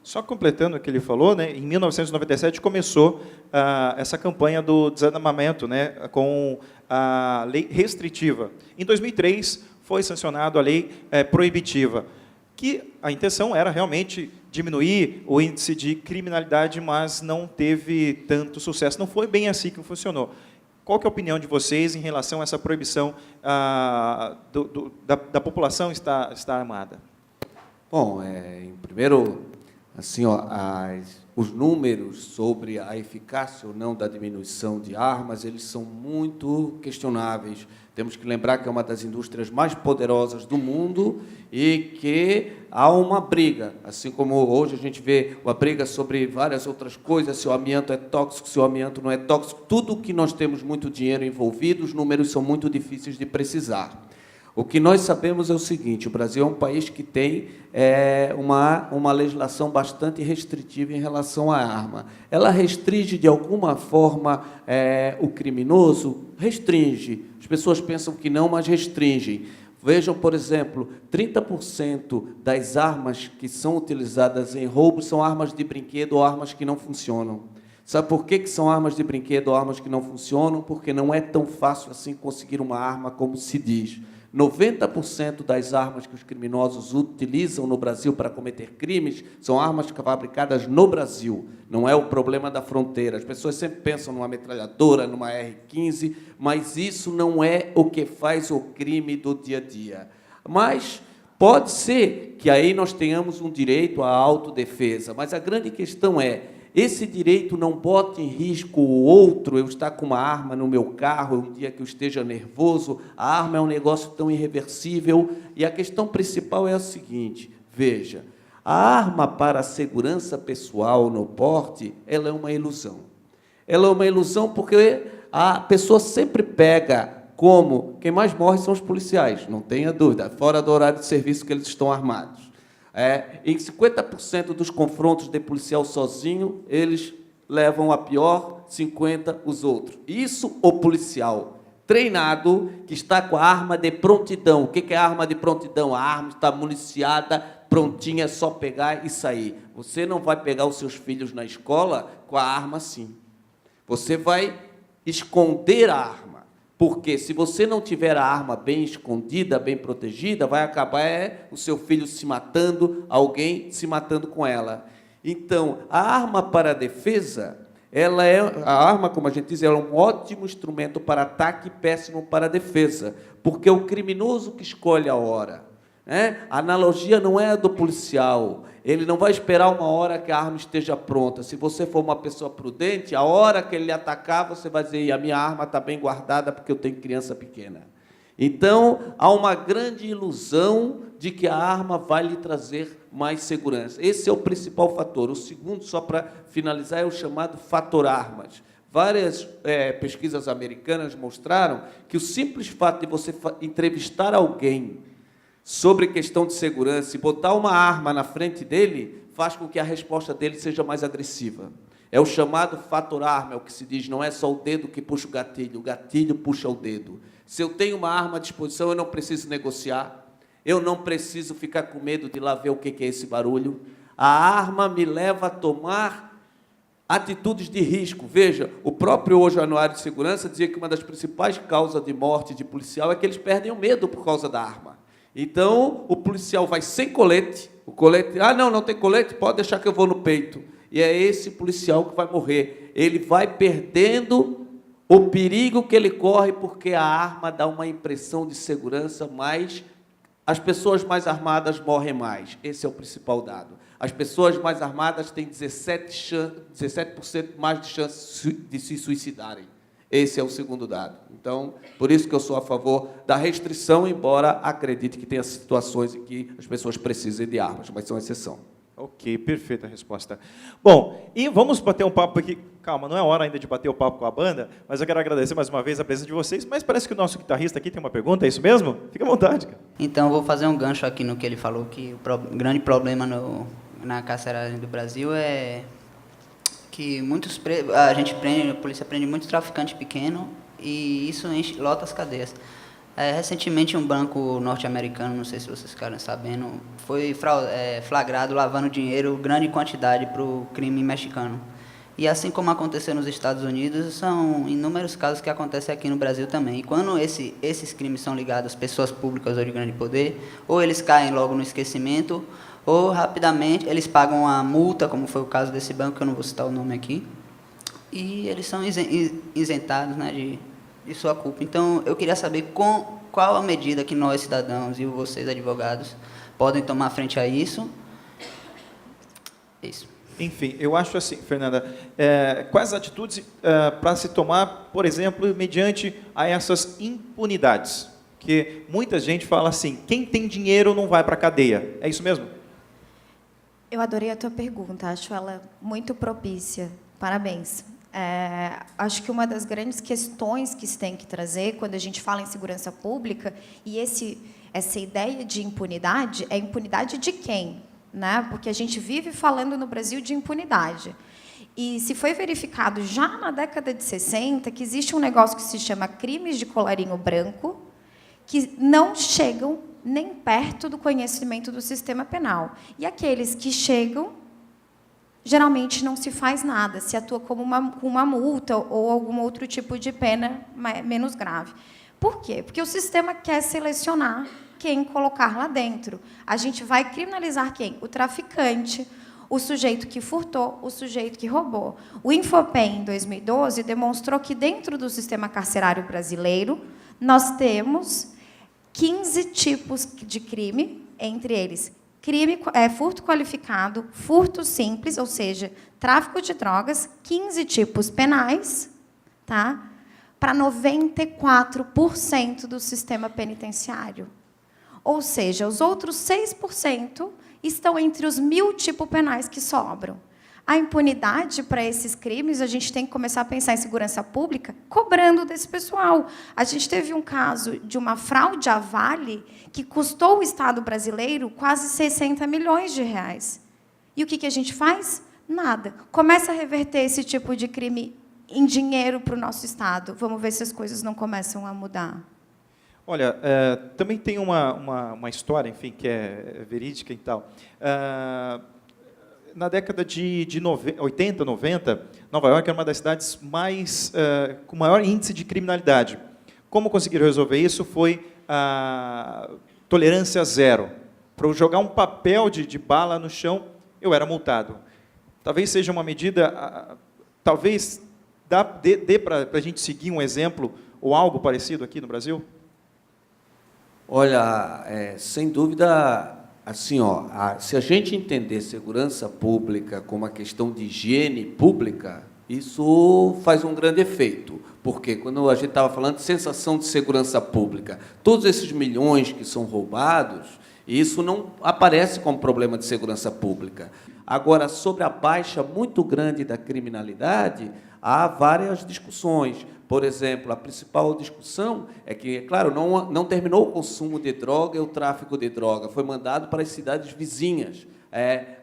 Só completando o que ele falou, em 1997 começou essa campanha do desarmamento, com a lei restritiva. Em 2003 foi sancionada a lei proibitiva, que a intenção era realmente diminuir o índice de criminalidade, mas não teve tanto sucesso. Não foi bem assim que funcionou. Qual que é a opinião de vocês em relação a essa proibição da população estar armada? Bom, em primeiro, assim, os números sobre a eficácia ou não da diminuição de armas, eles são muito questionáveis. Temos que lembrar que é uma das indústrias mais poderosas do mundo e que há uma briga, assim como hoje a gente vê uma briga sobre várias outras coisas, se o amianto é tóxico, se o amianto não é tóxico, tudo que nós temos muito dinheiro envolvido, os números são muito difíceis de precisar. O que nós sabemos é o seguinte: o Brasil é um país que tem uma legislação bastante restritiva em relação à arma. Ela restringe, de alguma forma, o criminoso? Restringe. As pessoas pensam que não, mas restringem. Vejam, por exemplo, 30% das armas que são utilizadas em roubos são armas de brinquedo ou armas que não funcionam. Sabe por que são armas de brinquedo ou armas que não funcionam? Porque não é tão fácil assim conseguir uma arma como se diz. 90% das armas que os criminosos utilizam no Brasil para cometer crimes são armas fabricadas no Brasil. Não é o problema da fronteira. As pessoas sempre pensam numa metralhadora, numa R-15, mas isso não é o que faz o crime do dia a dia. Mas pode ser que aí nós tenhamos um direito à autodefesa, mas a grande questão é: esse direito não bota em risco o outro. Eu estar com uma arma no meu carro, um dia que eu esteja nervoso, a arma é um negócio tão irreversível. E a questão principal é a seguinte: veja, a arma para a segurança pessoal no porte, ela é uma ilusão. Ela é uma ilusão porque a pessoa sempre pega como quem mais morre são os policiais, não tenha dúvida, fora do horário de serviço que eles estão armados. Em 50% dos confrontos de policial sozinho, eles levam a pior, 50% os outros. Isso o policial treinado, que está com a arma de prontidão. O que é a arma de prontidão? A arma está municiada, prontinha, é só pegar e sair. Você não vai pegar os seus filhos na escola com a arma assim. Você vai esconder a arma. Porque se você não tiver a arma bem escondida, bem protegida, vai acabar o seu filho se matando, alguém se matando com ela. Então, a arma para a defesa, a arma, como a gente diz, ela é um ótimo instrumento para ataque e péssimo para a defesa, porque é o criminoso que escolhe a hora. A analogia não é a do policial. Ele não vai esperar uma hora que a arma esteja pronta. Se você for uma pessoa prudente, a hora que ele lhe atacar, você vai dizer: e a minha arma está bem guardada porque eu tenho criança pequena. Então, há uma grande ilusão de que a arma vai lhe trazer mais segurança. Esse é o principal fator. O segundo, só para finalizar, é o chamado fator armas. Várias pesquisas americanas mostraram que o simples fato de você entrevistar alguém sobre questão de segurança e botar uma arma na frente dele, faz com que a resposta dele seja mais agressiva. É o chamado fator arma, é o que se diz, não é só o dedo que puxa o gatilho puxa o dedo. Se eu tenho uma arma à disposição, eu não preciso negociar, eu não preciso ficar com medo de lá ver o que é esse barulho. A arma me leva a tomar atitudes de risco. Veja, o próprio hoje Anuário de Segurança dizia que uma das principais causas de morte de policial é que eles perdem o medo por causa da arma. Então, o policial vai sem colete, não tem colete, pode deixar que eu vou no peito. E é esse policial que vai morrer. Ele vai perdendo o perigo que ele corre, porque a arma dá uma impressão de segurança, mas as pessoas mais armadas morrem mais. Esse é o principal dado. As pessoas mais armadas têm 17% mais de chance de se suicidarem. Esse é o segundo dado. Então, por isso que eu sou a favor da restrição, embora acredite que tenha situações em que as pessoas precisem de armas, mas são exceção. Ok, perfeita a resposta. Bom, e vamos bater um papo aqui. Calma, não é hora ainda de bater o papo com a banda, mas eu quero agradecer mais uma vez a presença de vocês, mas parece que o nosso guitarrista aqui tem uma pergunta, é isso mesmo? Fica à vontade, cara. Então, eu vou fazer um gancho aqui no que ele falou, que o grande problema na carceragem do Brasil é que a polícia prende muitos traficantes pequenos e isso lota as cadeias. Recentemente, um banco norte-americano, não sei se vocês ficaram sabendo, foi flagrado lavando dinheiro, grande quantidade, para o crime mexicano. E assim como aconteceu nos Estados Unidos, são inúmeros casos que acontecem aqui no Brasil também. E quando esses crimes são ligados às pessoas públicas ou de grande poder, ou eles caem logo no esquecimento, ou rapidamente eles pagam a multa, como foi o caso desse banco, que eu não vou citar o nome aqui, e eles são isentados, né, de sua culpa. Então, eu queria saber qual a medida que nós, cidadãos, e vocês, advogados, podem tomar frente a isso. Isso. Enfim, eu acho assim, Fernanda, quais atitudes para se tomar, por exemplo, mediante a essas impunidades? Porque muita gente fala assim, quem tem dinheiro não vai para a cadeia. É isso mesmo? Eu adorei a tua pergunta, acho ela muito propícia. Parabéns. Acho que uma das grandes questões que se tem que trazer quando a gente fala em segurança pública, e essa ideia de impunidade, é impunidade de quem? Né? Porque a gente vive falando no Brasil de impunidade. E se foi verificado já na década de 60 que existe um negócio que se chama crimes de colarinho branco, que não chegam nem perto do conhecimento do sistema penal. E aqueles que chegam, geralmente não se faz nada, se atua como uma multa ou algum outro tipo de pena menos grave. Por quê? Porque o sistema quer selecionar quem colocar lá dentro. A gente vai criminalizar quem? O traficante, o sujeito que furtou, o sujeito que roubou. O Infopem, em 2012, demonstrou que, dentro do sistema carcerário brasileiro, nós temos 15 tipos de crime, entre eles furto qualificado, furto simples, ou seja, tráfico de drogas, 15 tipos penais, tá? Para 94% do sistema penitenciário. Ou seja, os outros 6% estão entre os 1.000 tipos penais que sobram. A impunidade para esses crimes, a gente tem que começar a pensar em segurança pública cobrando desse pessoal. A gente teve um caso de uma fraude à Vale que custou ao Estado brasileiro quase 60 milhões de reais. E o que a gente faz? Nada. Começa a reverter esse tipo de crime em dinheiro para o nosso Estado. Vamos ver se as coisas não começam a mudar. Olha, também tem uma história, enfim, que é verídica e tal. Na década de 80, 90, Nova York era uma das cidades com maior índice de criminalidade. Como conseguiram resolver isso foi a tolerância zero. Para eu jogar um papel de bala no chão, eu era multado. Talvez seja uma medida, talvez dê para a gente seguir um exemplo ou algo parecido aqui no Brasil? Olha, sem dúvida, assim, se a gente entender segurança pública como uma questão de higiene pública, isso faz um grande efeito. Porque quando a gente estava falando de sensação de segurança pública, todos esses milhões que são roubados, isso não aparece como problema de segurança pública. Agora, sobre a baixa muito grande da criminalidade, há várias discussões. Por exemplo, a principal discussão é que, é claro, não terminou o consumo de droga e o tráfico de droga, foi mandado para as cidades vizinhas.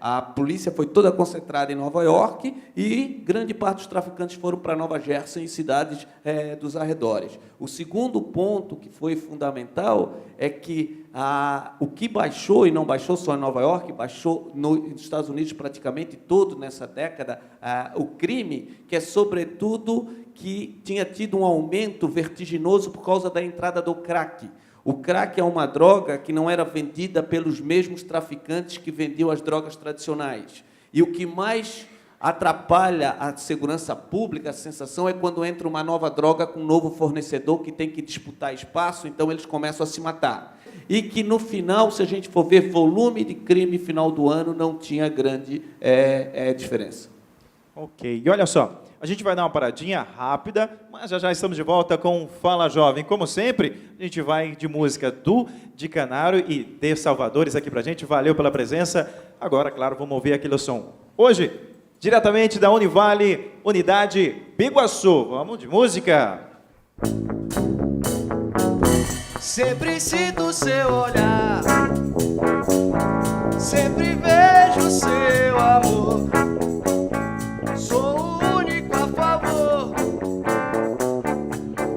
A polícia foi toda concentrada em Nova York e grande parte dos traficantes foram para Nova Jersey e cidades dos arredores. O segundo ponto que foi fundamental é que o que baixou, e não baixou só em Nova York, baixou nos Estados Unidos praticamente todo nessa década, o crime, que é, sobretudo, que tinha tido um aumento vertiginoso por causa da entrada do crack. O crack é uma droga que não era vendida pelos mesmos traficantes que vendiam as drogas tradicionais. E o que mais atrapalha a segurança pública, a sensação, é quando entra uma nova droga com um novo fornecedor que tem que disputar espaço, então eles começam a se matar. E que, no final, se a gente for ver volume de crime final do ano, não tinha grande diferença. Ok. E olha só, a gente vai dar uma paradinha rápida, mas já estamos de volta com Fala Jovem. Como sempre, a gente vai de música do Di Canário e de Salvadores aqui pra gente. Valeu pela presença. Agora, claro, vamos ouvir aquele som. Hoje, diretamente da Univale, Unidade Biguaçu. Vamos de música. Sempre sinto seu olhar, sempre vejo seu amor. Sou o único a favor,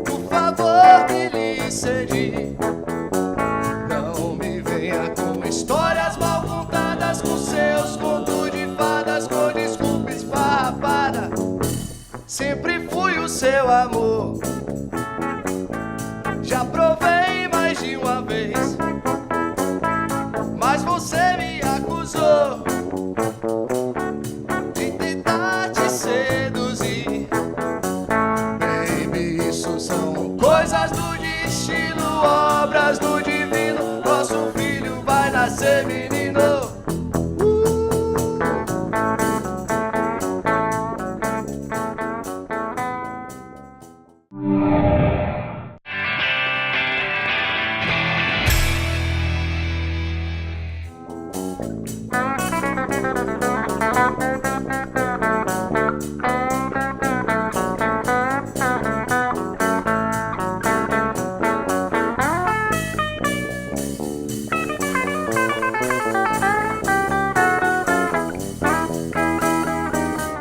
por favor que lhe cedi. Não me venha com histórias mal contadas, com seus contos de fadas, com desculpa esfarrapada. Sempre fui o seu amor, já provei mais de uma vez, mas você me acusou de tentar te seduzir. Baby, isso são coisas do destino, obras do divino. Nosso filho vai nascer menino.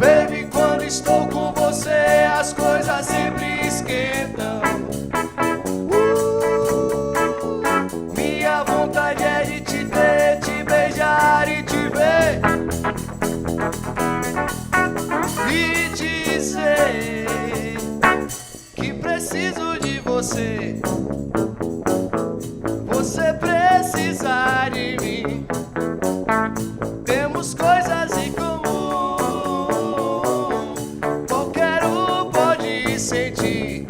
Baby, quando estou com você, as coisas sempre esquentam. Minha vontade é de te ter, te beijar e te ver e dizer que preciso de você. Você precisa de mim. Temos coisas em comum. Qualquer um pode sentir.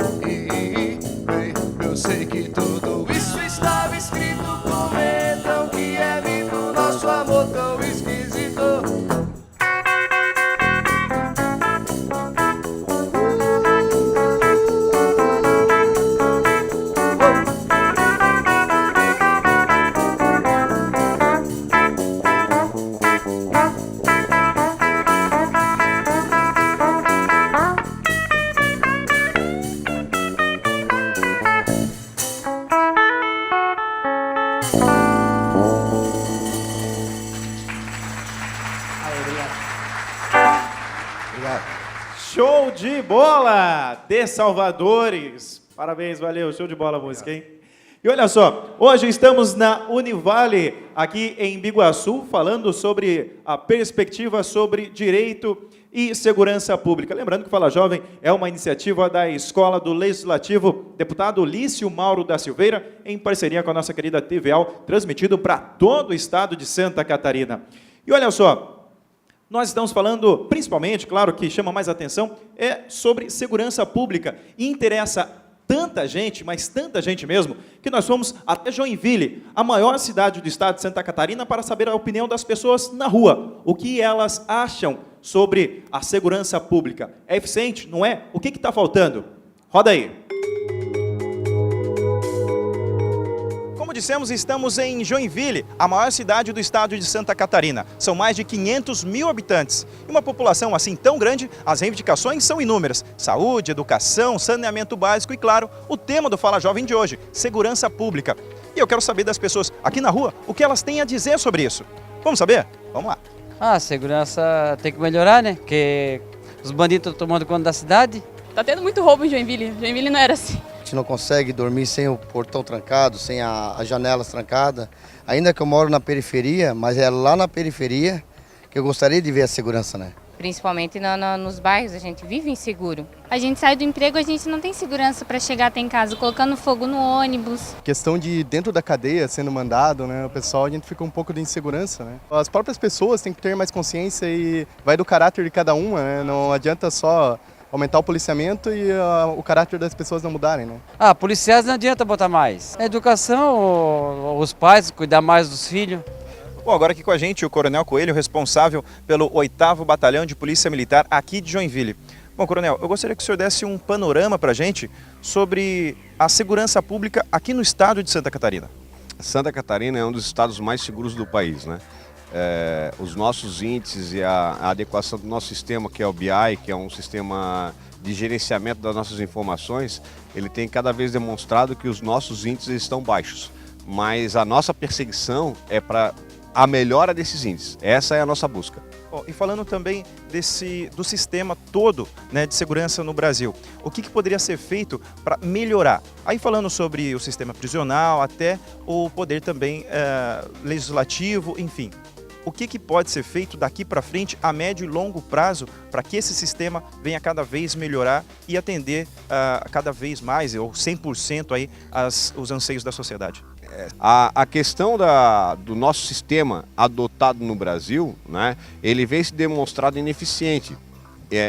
Eu sei que tudo isso estava escrito. Comentam que é lindo nosso amor tão esquisito. Show de bola de Salvadores. Parabéns, valeu, show de bola a música, hein? E olha só, hoje estamos na Univale, aqui em Biguaçu, falando sobre a perspectiva sobre direito e segurança pública. Lembrando que o Fala Jovem é uma iniciativa da Escola do Legislativo, deputado Lício Mauro da Silveira, em parceria com a nossa querida TVAL, transmitido para todo o estado de Santa Catarina. E olha só, nós estamos falando, principalmente, claro, que chama mais atenção, é sobre segurança pública. E interessa tanta gente, mas tanta gente mesmo, que nós fomos até Joinville, a maior cidade do estado de Santa Catarina, para saber a opinião das pessoas na rua. O que elas acham sobre a segurança pública. É eficiente? Não é? O que está faltando? Roda aí. Como dissemos, estamos em Joinville, a maior cidade do estado de Santa Catarina. São mais de 500 mil habitantes. E uma população assim tão grande, as reivindicações são inúmeras. Saúde, educação, saneamento básico e, claro, o tema do Fala Jovem de hoje, segurança pública. E eu quero saber das pessoas aqui na rua o que elas têm a dizer sobre isso. Vamos saber? Vamos lá. A segurança tem que melhorar, né? Porque os bandidos estão tomando conta da cidade. Tá tendo muito roubo em Joinville. Joinville não era assim. A gente não consegue dormir sem o portão trancado, sem as janelas trancadas. Ainda que eu moro na periferia, mas é lá na periferia que eu gostaria de ver a segurança, né? Principalmente nos bairros, a gente vive inseguro. A gente sai do emprego, a gente não tem segurança para chegar até em casa, colocando fogo no ônibus. Questão de dentro da cadeia sendo mandado, né? O pessoal, a gente fica um pouco de insegurança, né? As próprias pessoas têm que ter mais consciência e vai do caráter de cada uma, né? Não adianta só aumentar o policiamento e o caráter das pessoas não mudarem, né? Policiais não adianta botar mais. A educação, os pais, cuidar mais dos filhos. Bom, agora aqui com a gente o Coronel Coelho, responsável pelo 8º Batalhão de Polícia Militar aqui de Joinville. Bom, Coronel, eu gostaria que o senhor desse um panorama para a gente sobre a segurança pública aqui no estado de Santa Catarina. Santa Catarina é um dos estados mais seguros do país, né? Os nossos índices e a adequação do nosso sistema, que é o BI, que é um sistema de gerenciamento das nossas informações, ele tem cada vez demonstrado que os nossos índices estão baixos. Mas a nossa perseguição é para a melhora desses índices. Essa é a nossa busca. E falando também do sistema todo, né, de segurança no Brasil, o que poderia ser feito para melhorar? Aí falando sobre o sistema prisional, até o poder também legislativo, enfim. O que pode ser feito daqui para frente a médio e longo prazo para que esse sistema venha cada vez melhorar e atender cada vez mais, ou 100% aí, os anseios da sociedade? A questão do nosso sistema adotado no Brasil, né, ele vem se demonstrado ineficiente,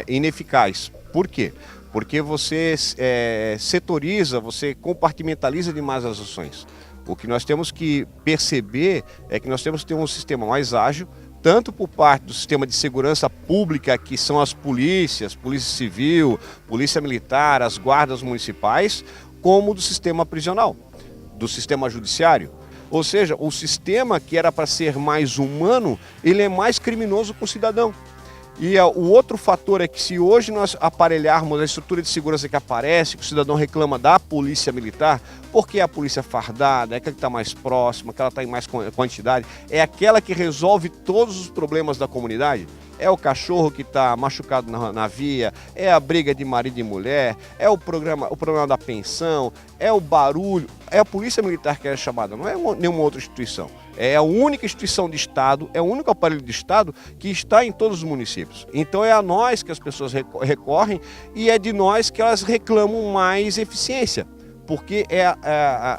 ineficaz. Por quê? Porque você setoriza, você compartimentaliza demais as ações. O que nós temos que perceber é que nós temos que ter um sistema mais ágil, tanto por parte do sistema de segurança pública, que são as polícias, Polícia Civil, Polícia Militar, as guardas municipais, como do sistema prisional, do sistema judiciário. Ou seja, o sistema que era para ser mais humano, ele é mais criminoso com o cidadão. E o outro fator é que se hoje nós aparelharmos a estrutura de segurança que aparece, que o cidadão reclama da polícia militar, porque é a polícia fardada, é aquela que está mais próxima, que ela está em mais quantidade, é aquela que resolve todos os problemas da comunidade, é o cachorro que está machucado na via, é a briga de marido e mulher, é o problema da pensão, é o barulho, é a Polícia Militar que é chamada, não é nenhuma outra instituição. É a única instituição de Estado, é o único aparelho de Estado que está em todos os municípios. Então é a nós que as pessoas recorrem e é de nós que elas reclamam mais eficiência, porque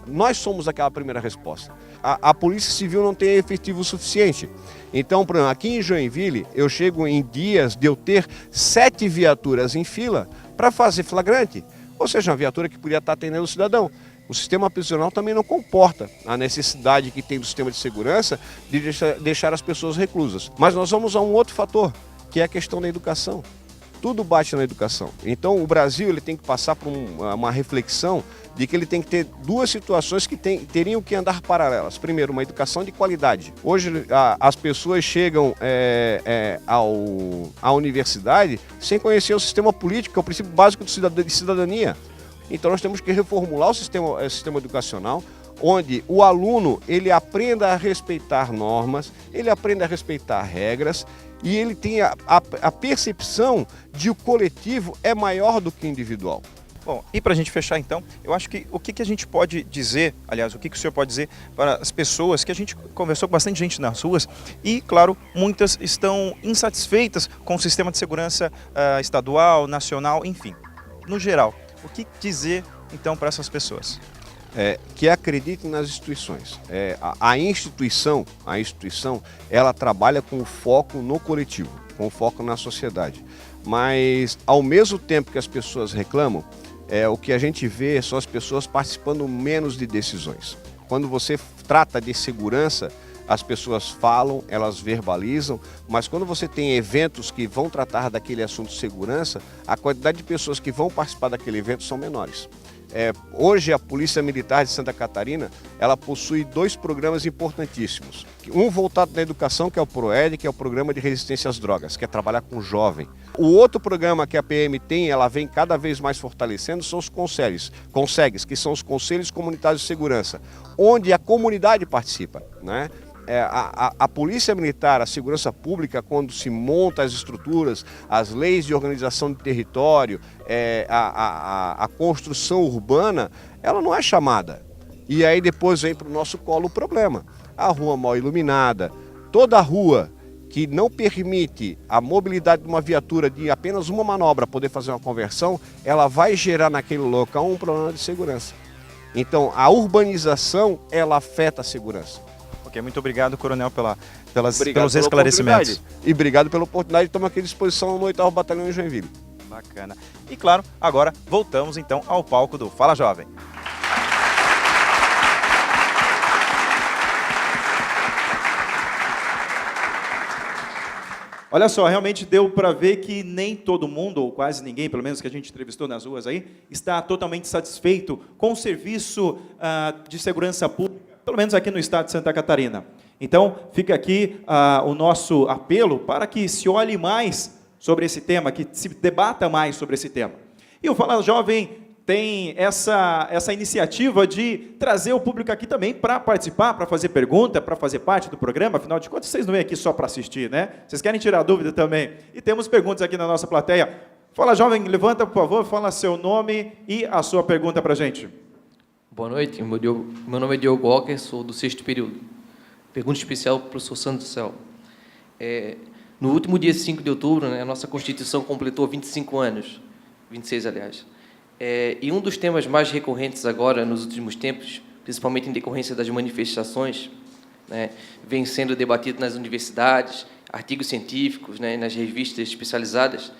nós somos aquela primeira resposta. A Polícia Civil não tem efetivo suficiente. Então, por exemplo, aqui em Joinville, eu chego em dias de eu ter 7 viaturas em fila para fazer flagrante, ou seja, uma viatura que podia estar atendendo o cidadão. O sistema prisional também não comporta a necessidade que tem do sistema de segurança de deixar as pessoas reclusas. Mas nós vamos a um outro fator, que é a questão da educação. Tudo bate na educação. Então o Brasil ele tem que passar por uma reflexão de que ele tem que ter duas situações que teriam que andar paralelas. Primeiro, uma educação de qualidade. Hoje as pessoas chegam à universidade sem conhecer o sistema político, que é o princípio básico de cidadania. Então nós temos que reformular o sistema educacional, onde o aluno ele aprenda a respeitar normas, ele aprenda a respeitar regras e ele tenha a percepção de o coletivo é maior do que o individual. Bom, e para a gente fechar então, eu acho que o que a gente pode dizer, aliás, o que o senhor pode dizer para as pessoas, que a gente conversou com bastante gente nas ruas e, claro, muitas estão insatisfeitas com o sistema de segurança estadual, nacional, enfim, no geral. O que dizer, então, para essas pessoas? Que acreditem nas instituições. A instituição, ela trabalha com foco no coletivo, com foco na sociedade. Mas, ao mesmo tempo que as pessoas reclamam, o que a gente vê são as pessoas participando menos de decisões. Quando você trata de segurança, as pessoas falam, elas verbalizam, mas quando você tem eventos que vão tratar daquele assunto de segurança, a quantidade de pessoas que vão participar daquele evento são menores. Hoje a Polícia Militar de Santa Catarina, ela possui 2 programas importantíssimos. Um voltado na educação, que é o PROED, que é o Programa de Resistência às Drogas, que é trabalhar com jovem. O outro programa que a PM tem, ela vem cada vez mais fortalecendo, são os CONSEGs, que são os Conselhos Comunitários de Segurança, onde a comunidade participa, né? A Polícia Militar, a Segurança Pública, quando se monta as estruturas, as leis de organização de território, a construção urbana, ela não é chamada. E aí depois vem para o nosso colo o problema. A rua mal iluminada, toda a rua que não permite a mobilidade de uma viatura de apenas uma manobra poder fazer uma conversão, ela vai gerar naquele local um problema de segurança. Então, a urbanização, ela afeta a segurança. Ok, muito obrigado, Coronel, pelos esclarecimentos. E obrigado pela oportunidade de tomar aqui à disposição no 8º Batalhão em Joinville. Bacana. E claro, agora voltamos então ao palco do Fala Jovem. Olha só, realmente deu para ver que nem todo mundo, ou quase ninguém, pelo menos que a gente entrevistou nas ruas aí, está totalmente satisfeito com o serviço de segurança pública, pelo menos aqui no estado de Santa Catarina. Então, fica aqui o nosso apelo para que se olhe mais sobre esse tema, que se debata mais sobre esse tema. E o Fala Jovem tem essa iniciativa de trazer o público aqui também para participar, para fazer pergunta, para fazer parte do programa. Afinal de contas, vocês não vêm aqui só para assistir, né? Vocês querem tirar dúvida também. E temos perguntas aqui na nossa plateia. Fala, jovem, levanta, por favor, fala seu nome e a sua pergunta para a gente. Boa noite, meu nome é Diogo Walker, sou do 6º período. Pergunta especial para o professor Santos do Céu. No último dia 5 de outubro, né, a nossa Constituição completou 25 anos, 26, aliás. E um dos temas mais recorrentes agora, nos últimos tempos, principalmente em decorrência das manifestações, né, vem sendo debatido nas universidades, artigos científicos, né, nas revistas especializadas,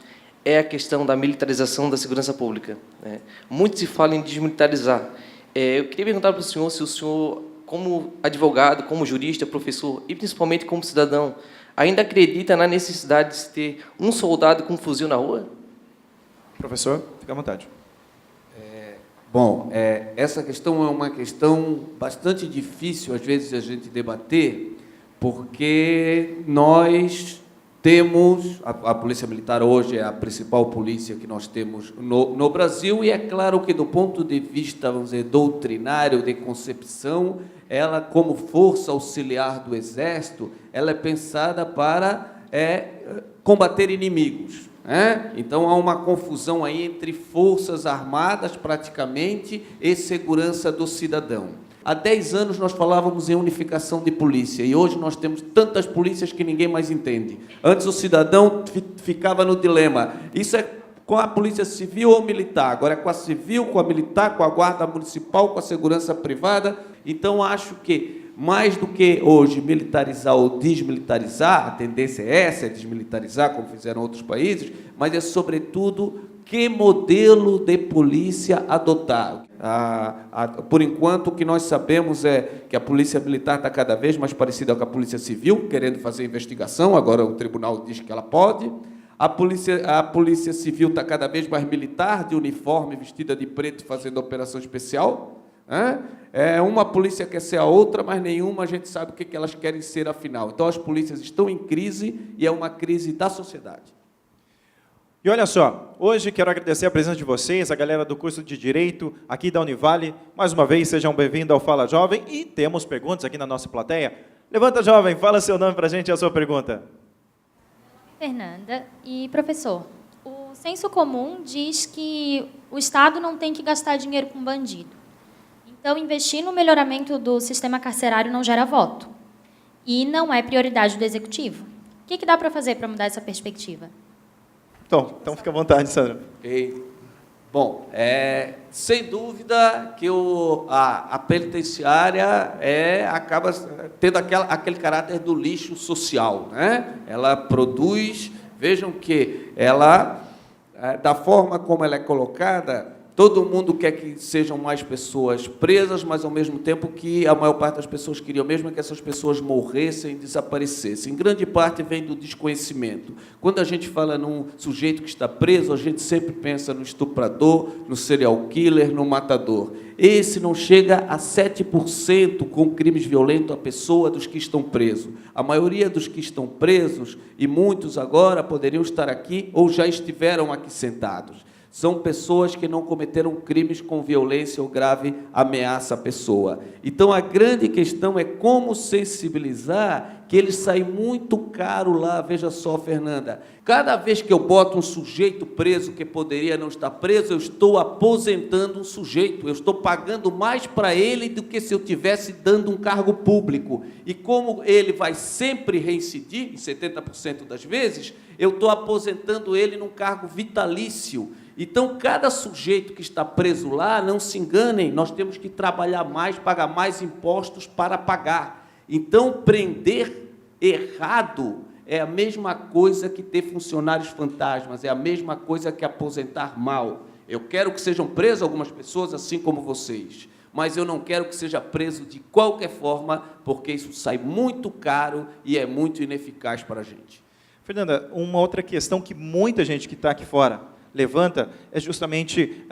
é a questão da militarização da segurança pública. Né. Muito se fala em desmilitarizar. Eu queria perguntar para o senhor se o senhor, como advogado, como jurista, professor e principalmente como cidadão, ainda acredita na necessidade de se ter um soldado com um fuzil na rua? Professor, fica à vontade. Bom, essa questão é uma questão bastante difícil, às vezes, a gente debater, porque nós temos, a Polícia Militar hoje é a principal polícia que nós temos no Brasil, e é claro que, do ponto de vista, vamos dizer, doutrinário, de concepção, ela, como força auxiliar do Exército, ela é pensada para combater inimigos. Então, há uma confusão aí entre forças armadas, praticamente, e segurança do cidadão. Há 10 anos nós falávamos em unificação de polícia, e hoje nós temos tantas polícias que ninguém mais entende. Antes o cidadão ficava no dilema, isso é com a polícia civil ou militar, agora é com a civil, com a militar, com a guarda municipal, com a segurança privada. Então, acho que mais do que hoje militarizar ou desmilitarizar, a tendência é essa, é desmilitarizar, como fizeram outros países, mas é, sobretudo, que modelo de polícia adotar. Por enquanto, o que nós sabemos é que a polícia militar está cada vez mais parecida com a polícia civil, querendo fazer investigação, agora o tribunal diz que ela pode. A polícia civil está cada vez mais militar, de uniforme, vestida de preto, fazendo operação especial. Uma polícia quer ser a outra, mas nenhuma a gente sabe o que elas querem ser afinal. Então, as polícias estão em crise e é uma crise da sociedade. E olha só, hoje quero agradecer a presença de vocês, a galera do curso de Direito aqui da Univale. Mais uma vez, sejam bem-vindos ao Fala Jovem e temos perguntas aqui na nossa plateia. Levanta, jovem, fala seu nome para a gente e a sua pergunta. Fernanda. E, professor, o senso comum diz que o Estado não tem que gastar dinheiro com bandido. Então, investir no melhoramento do sistema carcerário não gera voto. E não é prioridade do Executivo. O que dá para fazer para mudar essa perspectiva? Então fica à vontade, Sandra. Okay. Bom, sem dúvida que a penitenciária acaba tendo aquele caráter do lixo social, né? Ela produz, vejam que ela, da forma como ela é colocada, todo mundo quer que sejam mais pessoas presas, mas, ao mesmo tempo, que a maior parte das pessoas queriam mesmo que essas pessoas morressem e desaparecessem. Em grande parte vem do desconhecimento. Quando a gente fala num sujeito que está preso, a gente sempre pensa no estuprador, no serial killer, no matador. Esse não chega a 7% com crimes violentos à pessoa dos que estão presos. A maioria dos que estão presos, e muitos agora, poderiam estar aqui ou já estiveram aqui sentados. São pessoas que não cometeram crimes com violência ou grave ameaça à pessoa. Então, a grande questão é como sensibilizar que ele sai muito caro lá. Veja só, Fernanda, cada vez que eu boto um sujeito preso que poderia não estar preso, eu estou aposentando um sujeito, eu estou pagando mais para ele do que se eu estivesse dando um cargo público. E como ele vai sempre reincidir, em 70% das vezes, eu estou aposentando ele num cargo vitalício. Então, cada sujeito que está preso lá, não se enganem, nós temos que trabalhar mais, pagar mais impostos para pagar. Então, prender errado é a mesma coisa que ter funcionários fantasmas, é a mesma coisa que aposentar mal. Eu quero que sejam presas algumas pessoas, assim como vocês, mas eu não quero que seja preso de qualquer forma, porque isso sai muito caro e é muito ineficaz para a gente. Fernanda, uma outra questão que muita gente que está aqui fora levanta é justamente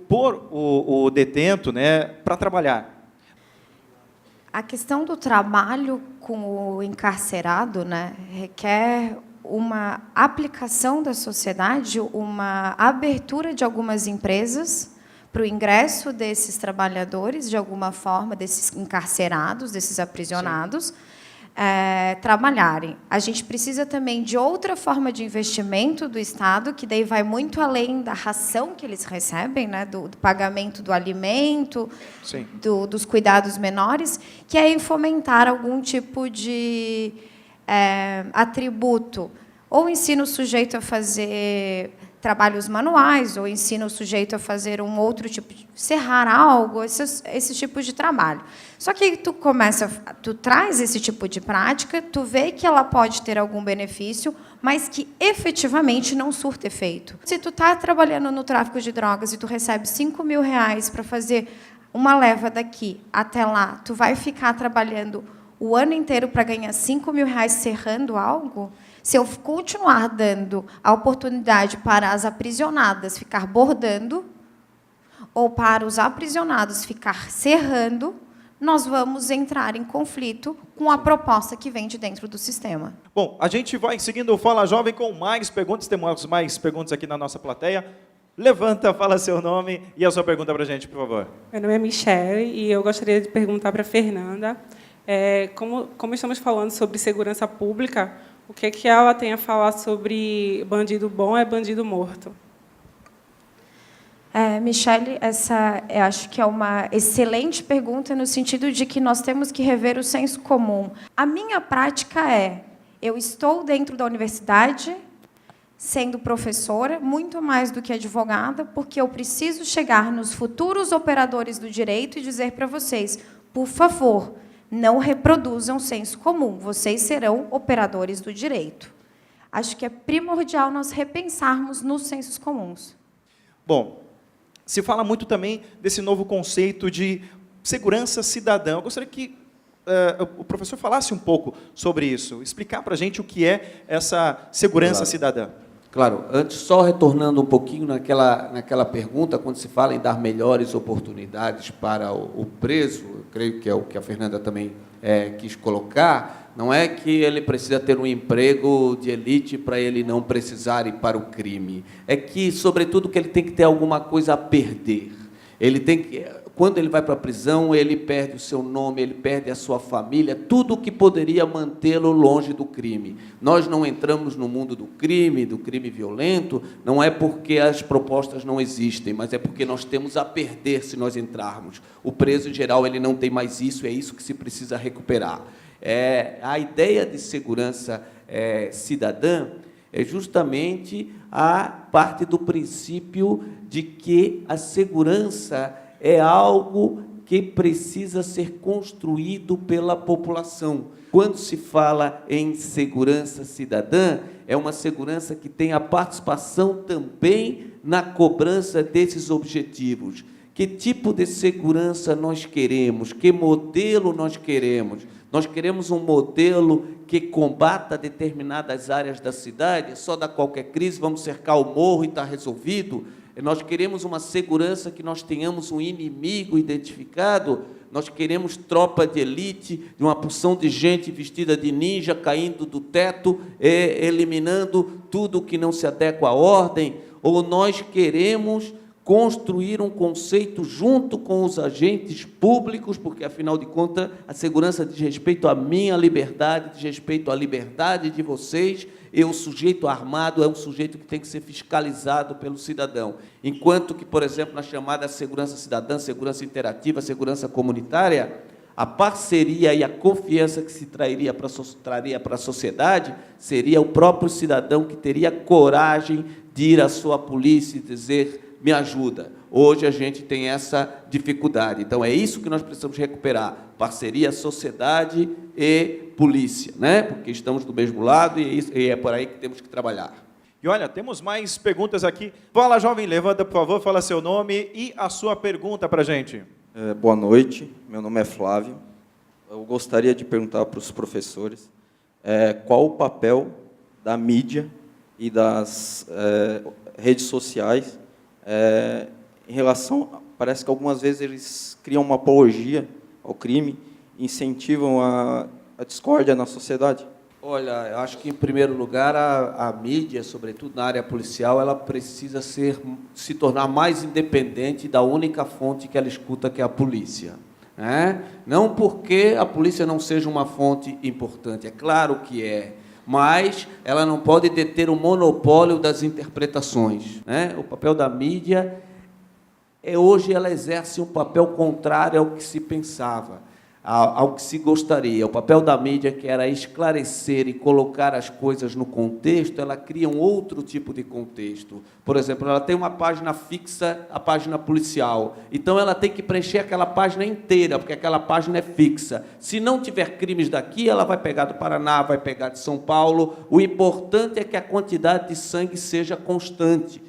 pôr o detento, né, para trabalhar. A questão do trabalho com o encarcerado, né, requer uma aplicação da sociedade, uma abertura de algumas empresas para o ingresso desses trabalhadores, de alguma forma, desses encarcerados, desses aprisionados, trabalharem. A gente precisa também de outra forma de investimento do Estado, que daí vai muito além da ração que eles recebem, né, do pagamento do alimento, dos cuidados menores, que é em fomentar algum tipo de atributo. Ou ensina o sujeito a fazer trabalhos manuais, ou ensina o sujeito a fazer um outro tipo de serrar algo, esses tipos de trabalho. Só que tu traz esse tipo de prática, tu vê que ela pode ter algum benefício, mas que efetivamente não surta efeito. Se tu está trabalhando no tráfico de drogas e tu recebe R$5.000 para fazer uma leva daqui até lá, tu vai ficar trabalhando o ano inteiro para ganhar R$5.000 serrando algo? Se eu continuar dando a oportunidade para as aprisionadas ficar bordando, ou para os aprisionados ficar serrando, nós vamos entrar em conflito com a proposta que vem de dentro do sistema. Bom, a gente vai seguindo o Fala Jovem com mais perguntas. Temos mais perguntas aqui na nossa plateia. Levanta, fala seu nome e a sua pergunta para a gente, por favor. Meu nome é Michele e eu gostaria de perguntar para a Fernanda, como estamos falando sobre segurança pública, o que ela tem a falar sobre bandido bom é bandido morto? Michele, eu acho que é uma excelente pergunta no sentido de que nós temos que rever o senso comum. A minha prática eu estou dentro da universidade, sendo professora, muito mais do que advogada, porque eu preciso chegar nos futuros operadores do direito e dizer para vocês, por favor, não reproduzam o senso comum, vocês serão operadores do direito. Acho que é primordial nós repensarmos nos sensos comuns. Bom, se fala muito também desse novo conceito de segurança cidadã. Eu gostaria que o professor falasse um pouco sobre isso, explicar para a gente o que é essa segurança cidadã. Claro, antes, só retornando um pouquinho naquela pergunta, quando se fala em dar melhores oportunidades para o preso, eu creio que é o que a Fernanda também quis colocar, não é que ele precisa ter um emprego de elite para ele não precisar ir para o crime. É que, sobretudo, que ele tem que ter alguma coisa a perder. Ele tem que, quando ele vai para a prisão, ele perde o seu nome, ele perde a sua família, tudo o que poderia mantê-lo longe do crime. Nós não entramos no mundo do crime violento, não é porque as propostas não existem, mas é porque nós temos a perder se nós entrarmos. O preso, em geral, ele não tem mais isso, é isso que se precisa recuperar. A ideia de segurança cidadã é justamente a parte do princípio de que a segurança é algo que precisa ser construído pela população. Quando se fala em segurança cidadã, é uma segurança que tem a participação também na cobrança desses objetivos. Que tipo de segurança nós queremos? Que modelo nós queremos? Nós queremos um modelo que combata determinadas áreas da cidade, só dá qualquer crise, vamos cercar o morro e está resolvido. Nós queremos uma segurança que nós tenhamos um inimigo identificado, nós queremos tropa de elite, de uma porção de gente vestida de ninja, caindo do teto, eliminando tudo que não se adequa à ordem, ou nós queremos construir um conceito junto com os agentes públicos, porque, afinal de contas, a segurança diz respeito à minha liberdade, diz respeito à liberdade de vocês, e o sujeito armado é um sujeito que tem que ser fiscalizado pelo cidadão. Enquanto que, por exemplo, na chamada segurança cidadã, segurança interativa, segurança comunitária, a parceria e a confiança que se traria para a sociedade seria o próprio cidadão que teria coragem de ir à sua polícia e dizer: me ajuda. Hoje a gente tem essa dificuldade. Então, é isso que nós precisamos recuperar. Parceria, sociedade e polícia, né? Porque estamos do mesmo lado e é por aí que temos que trabalhar. E olha, temos mais perguntas aqui. Fala, jovem, levanta, por favor, fala seu nome e a sua pergunta para a gente. Boa noite, meu nome é Flávio. Eu gostaria de perguntar para os professores qual o papel da mídia e das redes sociais em relação, parece que algumas vezes eles criam uma apologia ao crime, incentivam a discórdia na sociedade. Olha, eu acho que, em primeiro lugar, a mídia, sobretudo na área policial, ela precisa se tornar mais independente da única fonte que ela escuta, que é a polícia. Não porque a polícia não seja uma fonte importante, é claro que é, mas ela não pode deter o monopólio das interpretações. O papel da mídia, hoje, ela exerce um papel contrário ao que se pensava, ao que se gostaria. O papel da mídia, que era esclarecer e colocar as coisas no contexto, ela cria um outro tipo de contexto. Por exemplo, ela tem uma página fixa, a página policial. Então, ela tem que preencher aquela página inteira, porque aquela página é fixa. Se não tiver crimes daqui, ela vai pegar do Paraná, vai pegar de São Paulo. O importante é que a quantidade de sangue seja constante.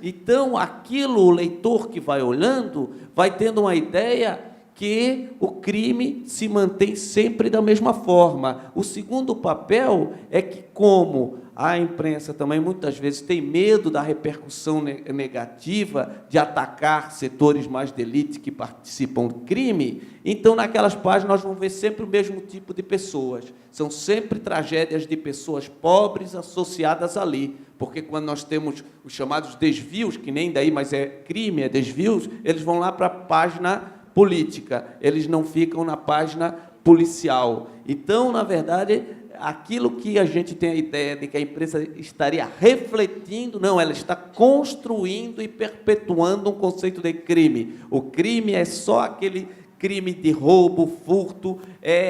Então, aquilo, o leitor que vai olhando, vai tendo uma ideia que o crime se mantém sempre da mesma forma. O segundo papel é que, como a imprensa também muitas vezes tem medo da repercussão negativa de atacar setores mais de elite que participam do crime, então, naquelas páginas, nós vamos ver sempre o mesmo tipo de pessoas. São sempre tragédias de pessoas pobres associadas ali, porque quando nós temos os chamados desvios, que nem daí, mas é crime, é desvios, eles vão lá para a página política, eles não ficam na página policial. Então, na verdade, aquilo que a gente tem a ideia de que a imprensa estaria refletindo, não, ela está construindo e perpetuando um conceito de crime. O crime é só aquele crime de roubo, furto,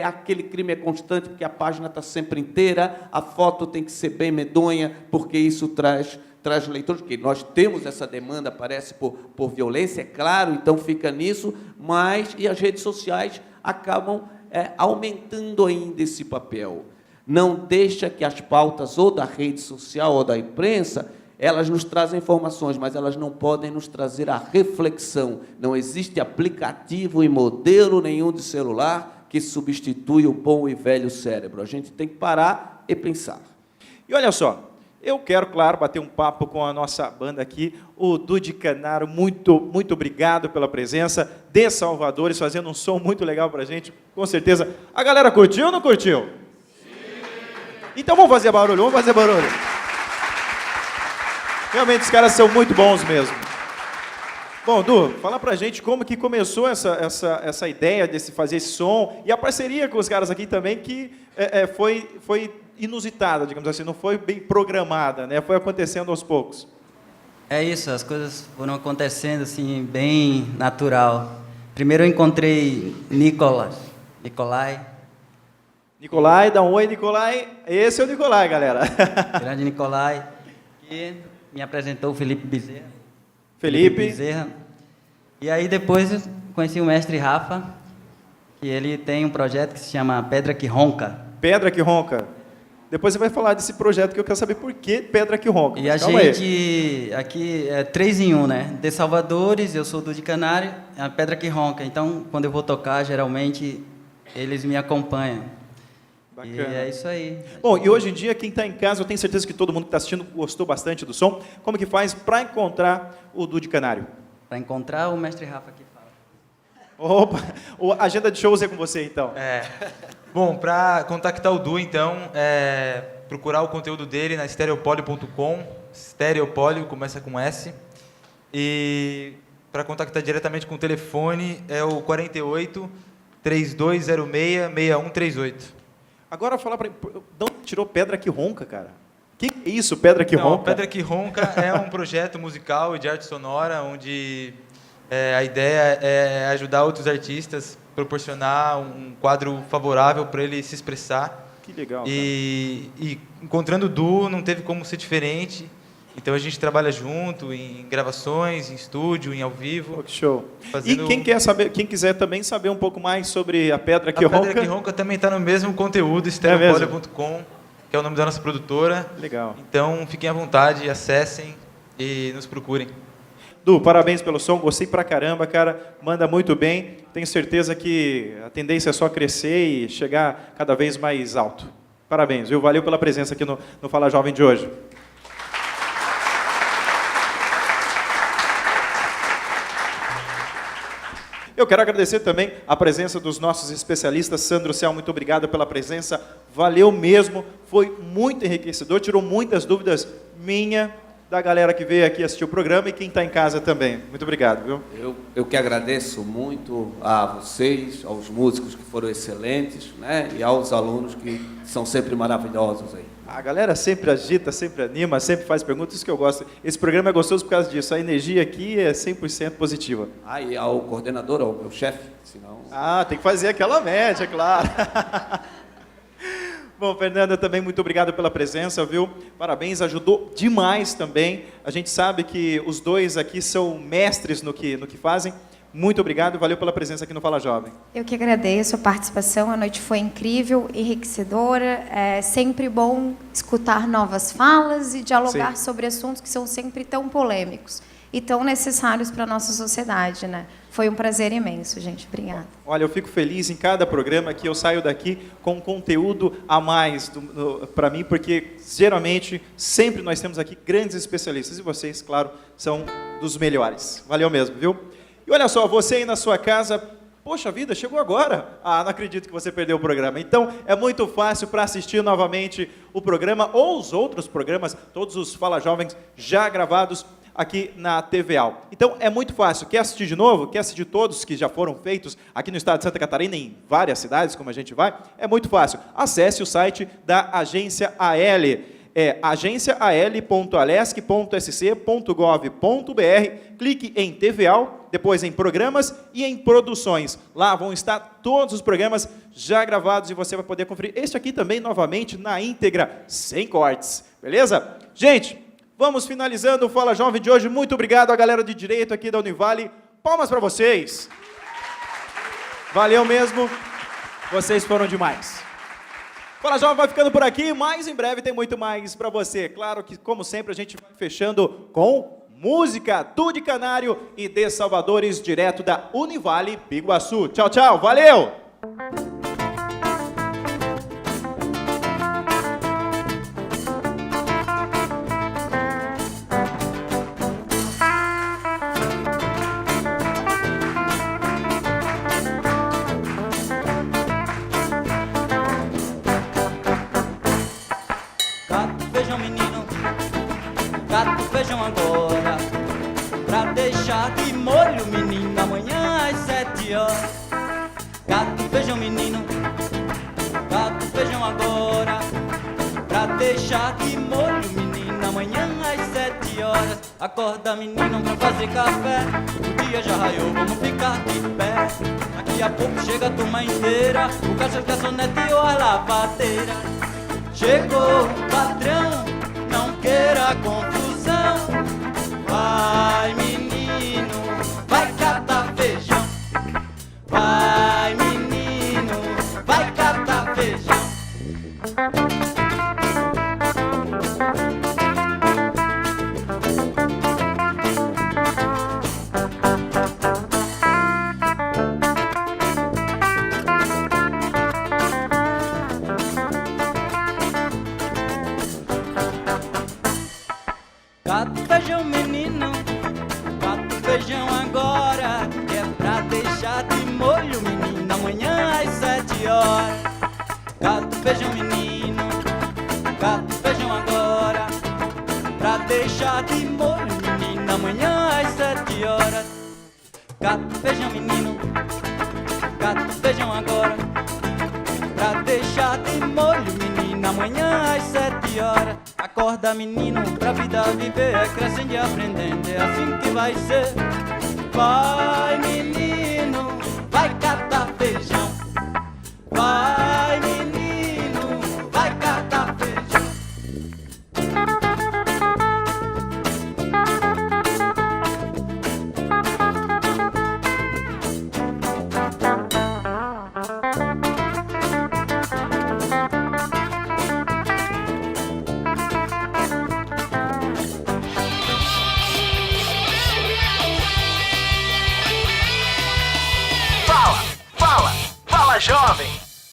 aquele crime é constante porque a página está sempre inteira, a foto tem que ser bem medonha, porque isso traz leitores, porque nós temos essa demanda, parece, por violência, é claro, então fica nisso, mas e as redes sociais acabam aumentando ainda esse papel. Não deixa que as pautas ou da rede social ou da imprensa, elas nos trazem informações, mas elas não podem nos trazer a reflexão. Não existe aplicativo e modelo nenhum de celular que substitui o bom e velho cérebro. A gente tem que parar e pensar. E olha só, eu quero, claro, bater um papo com a nossa banda aqui, o Dudy Canaro, muito obrigado pela presença, de Salvadores, fazendo um som muito legal para a gente, com certeza. A galera curtiu ou não curtiu? Sim. Então vamos fazer barulho, Realmente os caras são muito bons mesmo. Bom, Du, fala pra gente como que começou essa ideia de se fazer esse som, e a parceria com os caras aqui também, que foi inusitada, digamos assim, não foi bem programada, né? Foi acontecendo aos poucos. É isso, as coisas foram acontecendo assim, bem natural. Primeiro eu encontrei Nicolai. Nicolai, dá um oi, Nicolai. Esse é o Nicolai, galera. Grande Nicolai, que me apresentou o Felipe Bezerra. Felipe Bezerra. E aí depois eu conheci o mestre Rafa, que ele tem um projeto que se chama Pedra que Ronca. Pedra que Ronca. Depois você vai falar desse projeto que eu quero saber por que Pedra que Ronca. E a gente, aqui é 3 em 1, né? De Salvadores, eu sou do de Canário, é a Pedra que Ronca. Então, quando eu vou tocar, geralmente, eles me acompanham. Bacana. E é isso aí. Bom, e hoje em dia, quem está em casa, eu tenho certeza que todo mundo que está assistindo gostou bastante do som. Como que faz para encontrar o Dudy Canário? Para encontrar o mestre Rafa que fala. Opa, a agenda de shows é com você, então. Bom, para contactar o Du, então, procurar o conteúdo dele na stereopolio.com. Stereopolio, começa com S. E para contactar diretamente com o telefone é o 48 3206 6138. Agora falar para... Não tirou Pedra que Ronca, cara? Que é isso, Pedra que Ronca? Pedra que Ronca é um projeto musical e de arte sonora onde a ideia é ajudar outros artistas, proporcionar um quadro favorável para ele se expressar. Que legal. E encontrando o Du, não teve como ser diferente. Então a gente trabalha junto em gravações, em estúdio, em ao vivo. Que show. E quem quiser também saber um pouco mais sobre a Pedra que Ronca... A Pedra que Ronca também está no mesmo conteúdo, stereopolio.com, que é o nome da nossa produtora. Legal. Então fiquem à vontade, acessem e nos procurem. Du, parabéns pelo som, gostei pra caramba, cara, manda muito bem. Tenho certeza que a tendência é só crescer e chegar cada vez mais alto. Parabéns, viu? Valeu pela presença aqui no Fala Jovem de hoje. Eu quero agradecer também a presença dos nossos especialistas. Sandro Cel, muito obrigado pela presença. Valeu mesmo, foi muito enriquecedor, tirou muitas dúvidas minha, da galera que veio aqui assistir o programa e quem está em casa também. Muito obrigado, viu? Eu que agradeço muito a vocês, aos músicos que foram excelentes, né? E aos alunos que são sempre maravilhosos aí. A galera sempre agita, sempre anima, sempre faz perguntas, isso que eu gosto. Esse programa é gostoso por causa disso, a energia aqui é 100% positiva. E ao coordenador, ao meu chefe, senão... Tem que fazer aquela média, claro. Bom, Fernanda, também muito obrigado pela presença, viu? Parabéns, ajudou demais também. A gente sabe que os dois aqui são mestres no que fazem. Muito obrigado, valeu pela presença aqui no Fala Jovem. Eu que agradeço a participação, a noite foi incrível, enriquecedora. É sempre bom escutar novas falas e dialogar sobre assuntos que são sempre tão polêmicos e tão necessários para a nossa sociedade, né? Foi um prazer imenso, gente. Obrigada. Olha, eu fico feliz em cada programa que eu saio daqui com conteúdo a mais para mim, porque geralmente, sempre nós temos aqui grandes especialistas e vocês, claro, são dos melhores. Valeu mesmo, viu? E olha só, você aí na sua casa, poxa vida, chegou agora. Não acredito que você perdeu o programa. Então, é muito fácil para assistir novamente o programa ou os outros programas, todos os Fala Jovens já gravados. aqui na TVAL. Então, é muito fácil. Quer assistir de novo? Quer assistir todos que já foram feitos aqui no estado de Santa Catarina, em várias cidades, como a gente vai? É muito fácil. Acesse o site da Agência AL. É agenciaal.alesc.sc.gov.br, clique em TVAL, depois em Programas e em Produções. Lá vão estar todos os programas já gravados e você vai poder conferir este aqui também, novamente, na íntegra, sem cortes. Beleza? Gente, vamos finalizando o Fala Jovem de hoje. Muito obrigado à galera de Direito aqui da Univale. Palmas para vocês. Valeu mesmo. Vocês foram demais. Fala Jovem vai ficando por aqui, mas em breve tem muito mais para você. Claro que, como sempre, a gente vai fechando com música do de Canário e de Salvadores, direto da Univale Biguaçu. Tchau, tchau, valeu! Feijão, menino, gato, feijão agora, pra deixar de molho, menino, amanhã às 7 horas. Gato, feijão, menino, gato, feijão agora, pra deixar de molho, menino, amanhã às 7 horas. Acorda, menino, pra fazer café, o dia já raiou, vamos ficar de pé. Daqui a pouco chega a turma inteira, o caixa, garçonete ou a lavadeira. Chegou o patrão, não queira confusão. Vai, menino, vai catar feijão. Vai, menino, vai catar feijão. Gato, feijão, menino, gato, feijão agora, que é pra deixar de molho, menino, amanhã às 7 horas. Gato, feijão, menino, gato, feijão agora, pra deixar de molho, menino, amanhã às 7 horas. Gato, feijão, menino, gato, feijão agora, pra deixar de molho, menino, amanhã às 7 horas. Acorda, menino, pra vida viver, é crescendo e aprendendo, é assim que vai ser. Vai, menino.